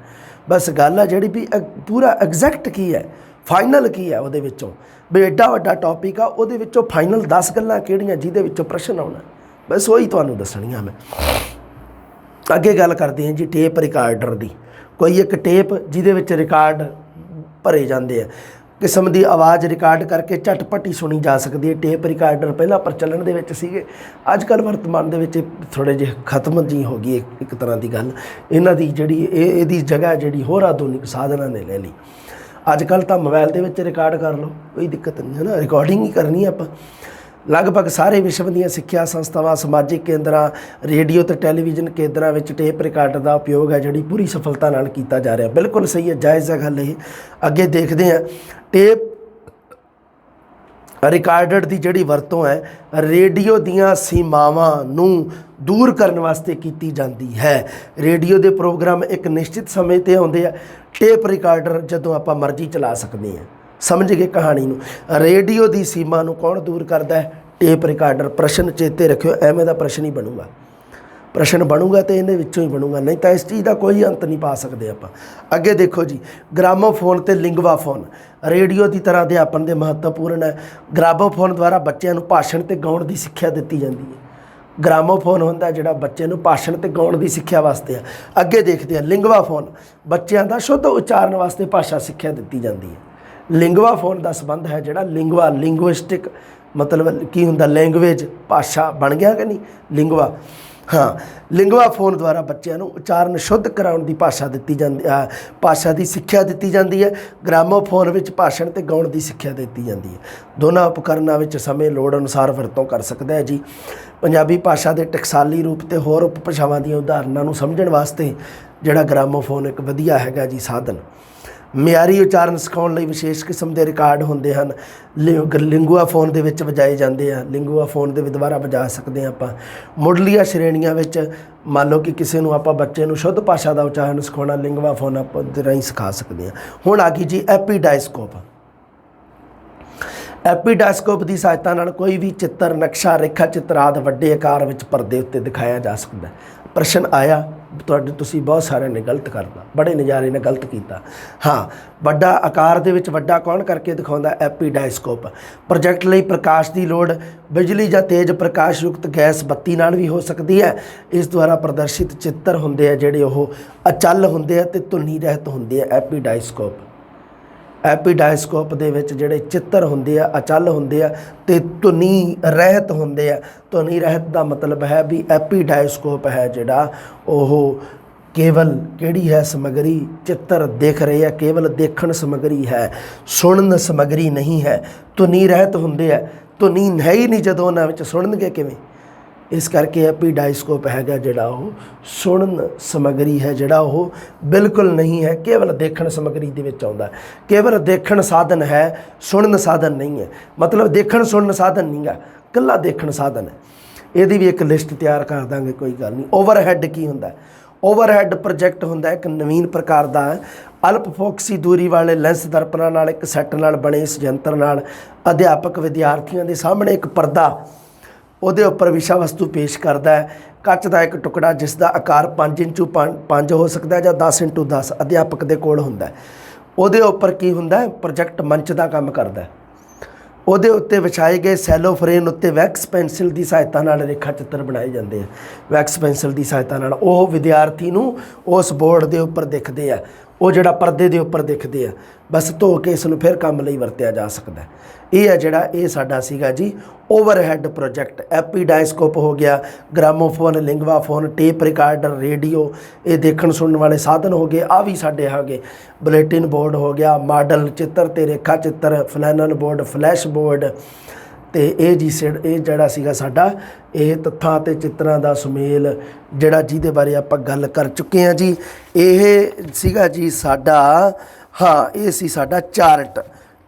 ਬਸ ਗੱਲ ਆ ਜਿਹੜੀ ਵੀ ਪੂਰਾ ਐਗਜ਼ੈਕਟ ਕੀ ਹੈ, ਫਾਈਨਲ ਕੀ ਹੈ ਉਹਦੇ ਵਿੱਚੋਂ, ਵੀ ਐਡਾ ਵੱਡਾ ਟੌਪਿਕ ਆ, ਉਹਦੇ ਵਿੱਚੋਂ ਫਾਈਨਲ 10 ਗੱਲਾਂ ਕਿਹੜੀਆਂ ਜਿਹਦੇ ਵਿੱਚੋਂ ਪ੍ਰਸ਼ਨ ਆਉਣਾ, ਬਸ ਉਹੀ ਤੁਹਾਨੂੰ ਦੱਸਣੀਆਂ ਮੈਂ। ਅੱਗੇ ਗੱਲ ਕਰਦੇ ਹਾਂ ਜੀ ਟੇਪ ਰਿਕਾਰਡਰ ਦੀ। ਕੋਈ ਇੱਕ ਟੇਪ ਜਿਹਦੇ ਵਿੱਚ ਰਿਕਾਰਡ ਭਰੇ ਜਾਂਦੇ ਆ, ਕਿਸਮ ਦੀ ਆਵਾਜ਼ ਰਿਕਾਰਡ ਕਰਕੇ ਝਟਪਟ ਹੀ ਸੁਣੀ ਜਾ ਸਕਦੀ ਹੈ। ਟੇਪ ਰਿਕਾਰਡਰ ਪਹਿਲਾਂ ਪ੍ਰਚਲਨ ਦੇ ਵਿੱਚ ਸੀਗੇ, ਅੱਜ ਕੱਲ੍ਹ ਵਰਤਮਾਨ ਦੇ ਵਿੱਚ ਥੋੜ੍ਹੇ ਜਿਹੇ ਖਤਮ ਜੀ ਹੋ ਗਈ ਇੱਕ ਤਰ੍ਹਾਂ ਦੀ ਗੱਲ। ਇਹਨਾਂ ਦੀ ਜਿਹੜੀ ਇਹਦੀ ਜਗ੍ਹਾ ਜਿਹੜੀ ਹੋਰ ਆਧੁਨਿਕ ਸਾਧਨਾਂ ਨੇ ਲੈ ਲਈ। ਅੱਜ ਕੱਲ੍ਹ ਤਾਂ ਮੋਬਾਈਲ ਦੇ ਵਿੱਚ ਰਿਕਾਰਡ ਕਰ ਲਓ, ਕੋਈ ਦਿੱਕਤ ਨਹੀਂ ਹੈ ਨਾ, ਰਿਕਾਰਡਿੰਗ ਹੀ ਕਰਨੀ ਆਪਾਂ। ਲਗਭਗ ਸਾਰੇ ਵਿਸ਼ਵ ਦੀਆਂ ਸਿੱਖਿਆ ਸੰਸਥਾਵਾਂ, ਸਮਾਜਿਕ ਕੇਂਦਰਾਂ, ਰੇਡੀਓ ਅਤੇ ਟੈਲੀਵਿਜ਼ਨ ਕੇਂਦਰਾਂ ਵਿੱਚ ਟੇਪ ਰਿਕਾਰਡਰ ਦਾ ਉਪਯੋਗ ਹੈ ਜਿਹੜੀ ਪੂਰੀ ਸਫਲਤਾ ਨਾਲ ਕੀਤਾ ਜਾ ਰਿਹਾ। ਬਿਲਕੁਲ ਸਹੀ ਹੈ, ਜਾਇਜ਼ ਹੈ ਗੱਲ ਇਹ। ਅੱਗੇ ਦੇਖਦੇ ਹਾਂ, ਟੇਪ ਰਿਕਾਰਡਰ ਦੀ ਜਿਹੜੀ ਵਰਤੋਂ ਹੈ ਰੇਡੀਓ ਦੀਆਂ ਸੀਮਾਵਾਂ ਨੂੰ ਦੂਰ ਕਰਨ ਵਾਸਤੇ ਕੀਤੀ ਜਾਂਦੀ ਹੈ। ਰੇਡੀਓ ਦੇ ਪ੍ਰੋਗਰਾਮ ਇੱਕ ਨਿਸ਼ਚਿਤ ਸਮੇਂ 'ਤੇ ਆਉਂਦੇ ਆ, ਟੇਪ ਰਿਕਾਰਡਰ ਜਦੋਂ ਆਪਾਂ ਮਰਜ਼ੀ ਚਲਾ ਸਕਦੇ ਹਾਂ। ਸਮਝ ਗਏ ਕਹਾਣੀ ਨੂੰ। ਰੇਡੀਓ ਦੀ ਸੀਮਾ ਨੂੰ ਕੌਣ ਦੂਰ ਕਰਦਾ ਹੈ? Tape recorder. ਪ੍ਰਸ਼ਨ ਚੇਤੇ ਰੱਖਿਓ, ਐਵੇਂ ਦਾ ਪ੍ਰਸ਼ਨ ਹੀ ਬਣੂਗਾ। ਪ੍ਰਸ਼ਨ ਬਣੂਗਾ ਤਾਂ ਇਹਦੇ ਵਿੱਚੋਂ ਹੀ ਬਣੂਗਾ, ਨਹੀਂ ਤਾਂ ਇਸ ਚੀਜ਼ ਦਾ ਕੋਈ ਅੰਤ ਨਹੀਂ ਪਾ ਸਕਦੇ ਆਪਾਂ। ਅੱਗੇ ਦੇਖੋ ਜੀ, ਗ੍ਰਾਮੋਫੋਨ ਅਤੇ ਲਿੰਗਵਾਫੋਨ ਰੇਡੀਓ ਦੀ ਤਰ੍ਹਾਂ ਅਧਿਆਪਨ ਦੇ ਮਹੱਤਵਪੂਰਨ ਹੈ। ਗ੍ਰਾਮੋਫੋਨ ਦੁਆਰਾ ਬੱਚਿਆਂ ਨੂੰ ਭਾਸ਼ਣ ਅਤੇ ਗਾਉਣ ਦੀ ਸਿੱਖਿਆ ਦਿੱਤੀ ਜਾਂਦੀ ਹੈ। ਗ੍ਰਾਮੋਫੋਨ ਹੁੰਦਾ ਜਿਹੜਾ ਬੱਚੇ ਨੂੰ ਭਾਸ਼ਣ ਅਤੇ ਗਾਉਣ ਦੀ ਸਿੱਖਿਆ ਵਾਸਤੇ ਆ। ਅੱਗੇ ਦੇਖਦੇ ਹਾਂ ਲਿੰਗਵਾਫੋਨ, ਬੱਚਿਆਂ ਦਾ ਸ਼ੁੱਧ ਉਚਾਰਨ ਵਾਸਤੇ ਭਾਸ਼ਾ ਸਿੱਖਿਆ ਦਿੱਤੀ ਜਾਂਦੀ ਹੈ। ਲਿੰਗਵਾਫੋਨ ਦਾ ਸੰਬੰਧ ਹੈ ਜਿਹੜਾ ਲਿੰਗੁਇਸਟਿਕ, ਮਤਲਬ ਕੀ ਹੁੰਦਾ, ਲੈਂਗੁਏਜ, ਭਾਸ਼ਾ ਬਣ ਗਿਆ ਕਿ ਨਹੀਂ, ਲਿੰਗਵਾ। हाँ, ਲਿੰਗਵਾ ਫੋਨ ਦੁਆਰਾ ਬੱਚਿਆਂ ਨੂੰ ਉਚਾਰਨ ਸ਼ੁੱਧ ਕਰਾਉਣ ਦੀ ਭਾਸ਼ਾ ਦਿੱਤੀ ਜਾਂਦੀ ਭਾਸ਼ਾ ਦੀ ਸਿੱਖਿਆ ਦਿੱਤੀ ਜਾਂਦੀ ਹੈ। ਗ੍ਰਾਮੋਫੋਨ ਵਿੱਚ ਭਾਸ਼ਣ ਤੇ ਗਾਉਣ ਦੀ ਸਿੱਖਿਆ ਦਿੱਤੀ ਜਾਂਦੀ ਹੈ। ਦੋਨਾਂ ਉਪਕਰਨਾਂ ਵਿੱਚ ਸਮੇਂ ਲੋੜ ਅਨੁਸਾਰ ਵਰਤੋਂ ਕਰ ਸਕਦਾ ਹੈ ਜੀ। ਪੰਜਾਬੀ ਭਾਸ਼ਾ ਦੇ ਟਕਸਾਲੀ ਰੂਪ ਤੇ ਹੋਰ ਉਪਭਾਸ਼ਾਵਾਂ ਦੀਆਂ ਉਦਾਹਰਨਾਂ ਨੂੰ ਸਮਝਣ ਵਾਸਤੇ ਜਿਹੜਾ ਗ੍ਰਾਮੋਫੋਨ ਇੱਕ ਵਧੀਆ ਹੈਗਾ ਜੀ ਸਾਧਨ। ਮਿਆਰੀ ਉਚਾਰਨ ਸਿਖਾਉਣ ਲਈ ਵਿਸ਼ੇਸ਼ ਕਿਸਮ ਦੇ ਰਿਕਾਰਡ ਹੁੰਦੇ ਹਨ। ਲਿੰਗੂਆ ਫੋਨ ਦੇ ਵਿੱਚ ਵਜਾਏ ਜਾਂਦੇ ਆ। ਲਿੰਗੂਆ ਫੋਨ ਦੇ ਦੁਆਰਾ ਵਜਾ ਸਕਦੇ ਹਾਂ ਆਪਾਂ। ਮੁੱਢਲੀਆਂ ਸ਼੍ਰੇਣੀਆਂ ਵਿੱਚ ਮੰਨ ਲਓ ਕਿ ਕਿਸੇ ਨੂੰ ਆਪਾਂ ਬੱਚੇ ਨੂੰ ਸ਼ੁੱਧ ਭਾਸ਼ਾ ਦਾ ਉਚਾਰਨ ਸਿਖਾਉਣਾ, ਲਿੰਗੂਆ ਫੋਨ ਆਪਾਂ ਦੇ ਰਾਹੀਂ ਸਿਖਾ ਸਕਦੇ ਹਾਂ। ਹੁਣ ਆ ਗਈ ਜੀ ਐਪੀਡਾਇਸਕੋਪ। ਐਪੀਡਾਇਸਕੋਪ ਦੀ ਸਹਾਇਤਾ ਨਾਲ ਕੋਈ ਵੀ ਚਿੱਤਰ, ਨਕਸ਼ਾ, ਰੇਖਾ ਚਿੱਤਰ ਆਦਿ ਵੱਡੇ ਆਕਾਰ ਵਿੱਚ ਪਰਦੇ ਉੱਤੇ ਦਿਖਾਇਆ ਜਾ ਸਕਦਾ। ਪ੍ਰਸ਼ਨ ਆਇਆ ਤੁਸੀਂ ਬਹੁਤ ਸਾਰਿਆਂ ਨੇ ਗਲਤ ਕਰਤਾ, ਬੜੇ ਨਜ਼ਾਰੇ ਨੇ ਗਲਤ ਕੀਤਾ। ਹਾਂ, ਵੱਡਾ ਆਕਾਰ ਦੇ ਵਿੱਚ ਵੱਡਾ ਕੌਣ ਕਰਕੇ ਦਿਖਾਉਂਦਾ? ਐਪੀਡਾਇਸਕੋਪ। ਪ੍ਰੋਜੈਕਟ ਲਈ ਪ੍ਰਕਾਸ਼ ਦੀ ਲੋੜ ਬਿਜਲੀ ਜਾਂ ਤੇਜ਼ ਪ੍ਰਕਾਸ਼ ਯੁਕਤ ਗੈਸ ਬੱਤੀ ਨਾਲ ਵੀ ਹੋ ਸਕਦੀ ਹੈ। ਇਸ ਦੁਆਰਾ ਪ੍ਰਦਰਸ਼ਿਤ ਚਿੱਤਰ ਹੁੰਦੇ ਆ ਜਿਹੜੇ ਉਹ ਅਚਲ ਹੁੰਦੇ ਆ ਅਤੇ ਧੁਨੀ ਰਹਿਤ ਹੁੰਦੇ ਆ। ਐਪੀਡਾਇਸਕੋਪ ਦੇ ਵਿੱਚ ਜਿਹੜੇ ਚਿੱਤਰ ਹੁੰਦੇ ਆ ਅਚਲ ਹੁੰਦੇ ਆ ਅਤੇ ਧੁਨੀ ਰਹਿਤ ਹੁੰਦੇ ਆ। ਧੁਨੀ ਰਹਿਤ ਦਾ ਮਤਲਬ ਹੈ ਵੀ ਐਪੀਡਾਇਸਕੋਪ ਹੈ ਜਿਹੜਾ ਉਹ ਕੇਵਲ ਕਿਹੜੀ ਹੈ ਸਮੱਗਰੀ? ਚਿੱਤਰ ਦਿਖ ਰਹੇ ਆ, ਕੇਵਲ ਦੇਖਣ ਸਮੱਗਰੀ ਹੈ, ਸੁਣਨ ਸਮੱਗਰੀ ਨਹੀਂ ਹੈ। ਧੁਨੀ ਰਹਿਤ ਹੁੰਦੇ ਆ, ਧੁਨੀ ਹੈ ਹੀ ਨਹੀਂ ਜਦੋਂ ਉਹਨਾਂ ਵਿੱਚ, ਸੁਣਨਗੇ ਕਿਵੇਂ? ਇਸ ਕਰਕੇ ਐਪੀਡਾਇਸਕੋਪ ਹੈਗਾ ਜਿਹੜਾ ਉਹ ਸੁਣਨ ਸਮੱਗਰੀ ਹੈ, ਜਿਹੜਾ ਉਹ ਬਿਲਕੁਲ ਨਹੀਂ ਹੈ, ਕੇਵਲ ਦੇਖਣ ਸਮੱਗਰੀ ਦੇ ਵਿੱਚ ਆਉਂਦਾ। ਕੇਵਲ ਦੇਖਣ ਸਾਧਨ ਹੈ, ਸੁਣਨ ਸਾਧਨ ਨਹੀਂ ਹੈ। ਮਤਲਬ ਦੇਖਣ ਸੁਣਨ ਸਾਧਨ ਨਹੀਂ ਗਾ, ਇਕੱਲਾ ਦੇਖਣ ਸਾਧਨ ਹੈ। ਇਹਦੀ ਵੀ ਇੱਕ ਲਿਸਟ ਤਿਆਰ ਕਰ ਦਾਂਗੇ, ਕੋਈ ਗੱਲ ਨਹੀਂ। ਓਵਰਹੈੱਡ ਕੀ ਹੁੰਦਾ? ਓਵਰਹੈੱਡ ਪ੍ਰੋਜੈਕਟ ਹੁੰਦਾ ਇੱਕ ਨਵੀਨ ਪ੍ਰਕਾਰ ਦਾ ਅਲਪ ਫੋਕਸੀ ਦੂਰੀ ਵਾਲੇ ਲੈਂਸ ਦਰਪਣਾਂ ਨਾਲ ਇੱਕ ਸੈੱਟ ਨਾਲ ਬਣੇ ਇਸ ਯੰਤਰ ਨਾਲ ਅਧਿਆਪਕ ਵਿਦਿਆਰਥੀਆਂ ਦੇ ਸਾਹਮਣੇ ਇੱਕ ਪਰਦਾ, ਉਹਦੇ ਉੱਪਰ ਵਿਸ਼ਾ ਵਸਤੂ ਪੇਸ਼ ਕਰਦਾ ਹੈ। ਕੱਚ ਦਾ ਇੱਕ ਟੁਕੜਾ ਜਿਸ ਦਾ ਆਕਾਰ 5x5 ਹੋ ਸਕਦਾ ਜਾਂ 10x10 ਅਧਿਆਪਕ ਦੇ ਕੋਲ ਹੁੰਦਾ। ਉਹਦੇ ਉੱਪਰ ਕੀ ਹੁੰਦਾ? ਪ੍ਰੋਜੈਕਟ ਮੰਚ ਦਾ ਕੰਮ ਕਰਦਾ। ਉਹਦੇ ਉੱਤੇ ਵਿਛਾਏ ਗਏ ਸੈਲੋ ਫਰੇਮ ਉੱਤੇ ਵੈਕਸ ਪੈਨਸਿਲ ਦੀ ਸਹਾਇਤਾ ਨਾਲ ਰੇਖਾ ਚਿੱਤਰ ਬਣਾਏ ਜਾਂਦੇ ਆ। ਵੈਕਸ ਪੈਨਸਿਲ ਦੀ ਸਹਾਇਤਾ ਨਾਲ ਉਹ ਵਿਦਿਆਰਥੀ ਨੂੰ ਉਸ ਬੋਰਡ ਦੇ ਉੱਪਰ ਦਿਖਦੇ ਆ, ਉਹ ਜਿਹੜਾ ਪਰਦੇ ਦੇ ਉੱਪਰ ਦਿਖਦੇ ਆ। ਬਸ ਧੋ ਕੇ ਇਸ ਨੂੰ ਫਿਰ ਕੰਮ ਲਈ ਵਰਤਿਆ ਜਾ ਸਕਦਾ। ਇਹ ਹੈ ਜਿਹੜਾ ਇਹ ਸਾਡਾ ਸੀਗਾ ਜੀ ਓਵਰਹੈੱਡ ਪ੍ਰੋਜੈਕਟ। ਐਪੀਡਾਇਸਕੋਪ ਹੋ ਗਿਆ, gramophone, linguaphone, tape recorder, radio, ਇਹ ਦੇਖਣ ਸੁਣਨ ਵਾਲੇ ਸਾਧਨ ਹੋ ਗਏ। ਆ ਵੀ ਸਾਡੇ ਹੈਗੇ ਬੁਲੇਟਿਨ ਬੋਰਡ ਹੋ ਗਿਆ, ਮਾਡਲ ਚਿੱਤਰ ਤੇ ਰੇਖਾ ਚਿੱਤਰ, ਫਲੈਨਲ ਬੋਰਡ, ਫਲੈਸ਼ ਬੋਰਡ। ਅਤੇ ਇਹ ਜਿਹੜਾ ਸੀਗਾ ਸਾਡਾ ਇਹ ਤੱਥਾਂ ਅਤੇ ਚਿੱਤਰਾਂ ਦਾ ਸੁਮੇਲ ਜਿਹੜਾ ਜਿਹਦੇ ਬਾਰੇ ਆਪਾਂ ਗੱਲ ਕਰ ਚੁੱਕੇ ਹਾਂ ਜੀ। ਇਹ ਸੀਗਾ ਜੀ ਸਾਡਾ, ਹਾਂ ਇਹ ਸੀ ਸਾਡਾ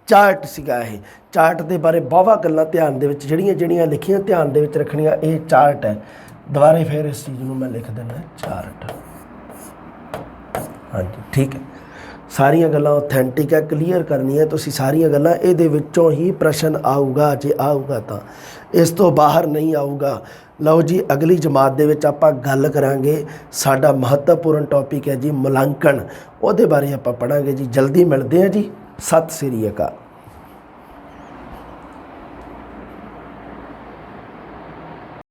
ਚਾਰਟ ਸੀਗਾ। ਇਹ ਚਾਰਟ ਦੇ ਬਾਰੇ ਬਹੁਤ ਗੱਲਾਂ ਧਿਆਨ ਦੇ ਵਿੱਚ ਜਿਹੜੀਆਂ ਲਿਖੀਆਂ ਧਿਆਨ ਦੇ ਵਿੱਚ ਰੱਖਣੀਆਂ। ਇਹ ਚਾਰਟ ਹੈ। ਦੁਬਾਰੇ ਫਿਰ ਇਸ ਚੀਜ਼ ਨੂੰ ਮੈਂ ਲਿਖ ਦਿੰਦਾ ਚਾਰਟ। ਹਾਂਜੀ ਠੀਕ ਹੈ, ਸਾਰੀਆਂ ਗੱਲਾਂ ਔਥੈਂਟਿਕ ਹੈ, ਕਲੀਅਰ ਕਰਨੀਆਂ ਤੁਸੀਂ ਸਾਰੀਆਂ ਗੱਲਾਂ। ਇਹਦੇ ਵਿੱਚੋਂ ਹੀ ਪ੍ਰਸ਼ਨ ਆਊਗਾ, ਜੇ ਆਊਗਾ ਤਾਂ, ਇਸ ਤੋਂ ਬਾਹਰ ਨਹੀਂ ਆਊਗਾ। ਲਓ ਜੀ, ਅਗਲੀ ਜਮਾਤ ਦੇ ਵਿੱਚ ਆਪਾਂ ਗੱਲ ਕਰਾਂਗੇ। ਸਾਡਾ ਮਹੱਤਵਪੂਰਨ ਟੌਪਿਕ ਹੈ ਜੀ ਮੁਲਾਂਕਣ, ਉਹਦੇ ਬਾਰੇ ਆਪਾਂ ਪੜ੍ਹਾਂਗੇ ਜੀ। ਜਲਦੀ ਮਿਲਦੇ ਹਾਂ ਜੀ। ਸਤਿ ਸ੍ਰੀ ਅਕਾਲ।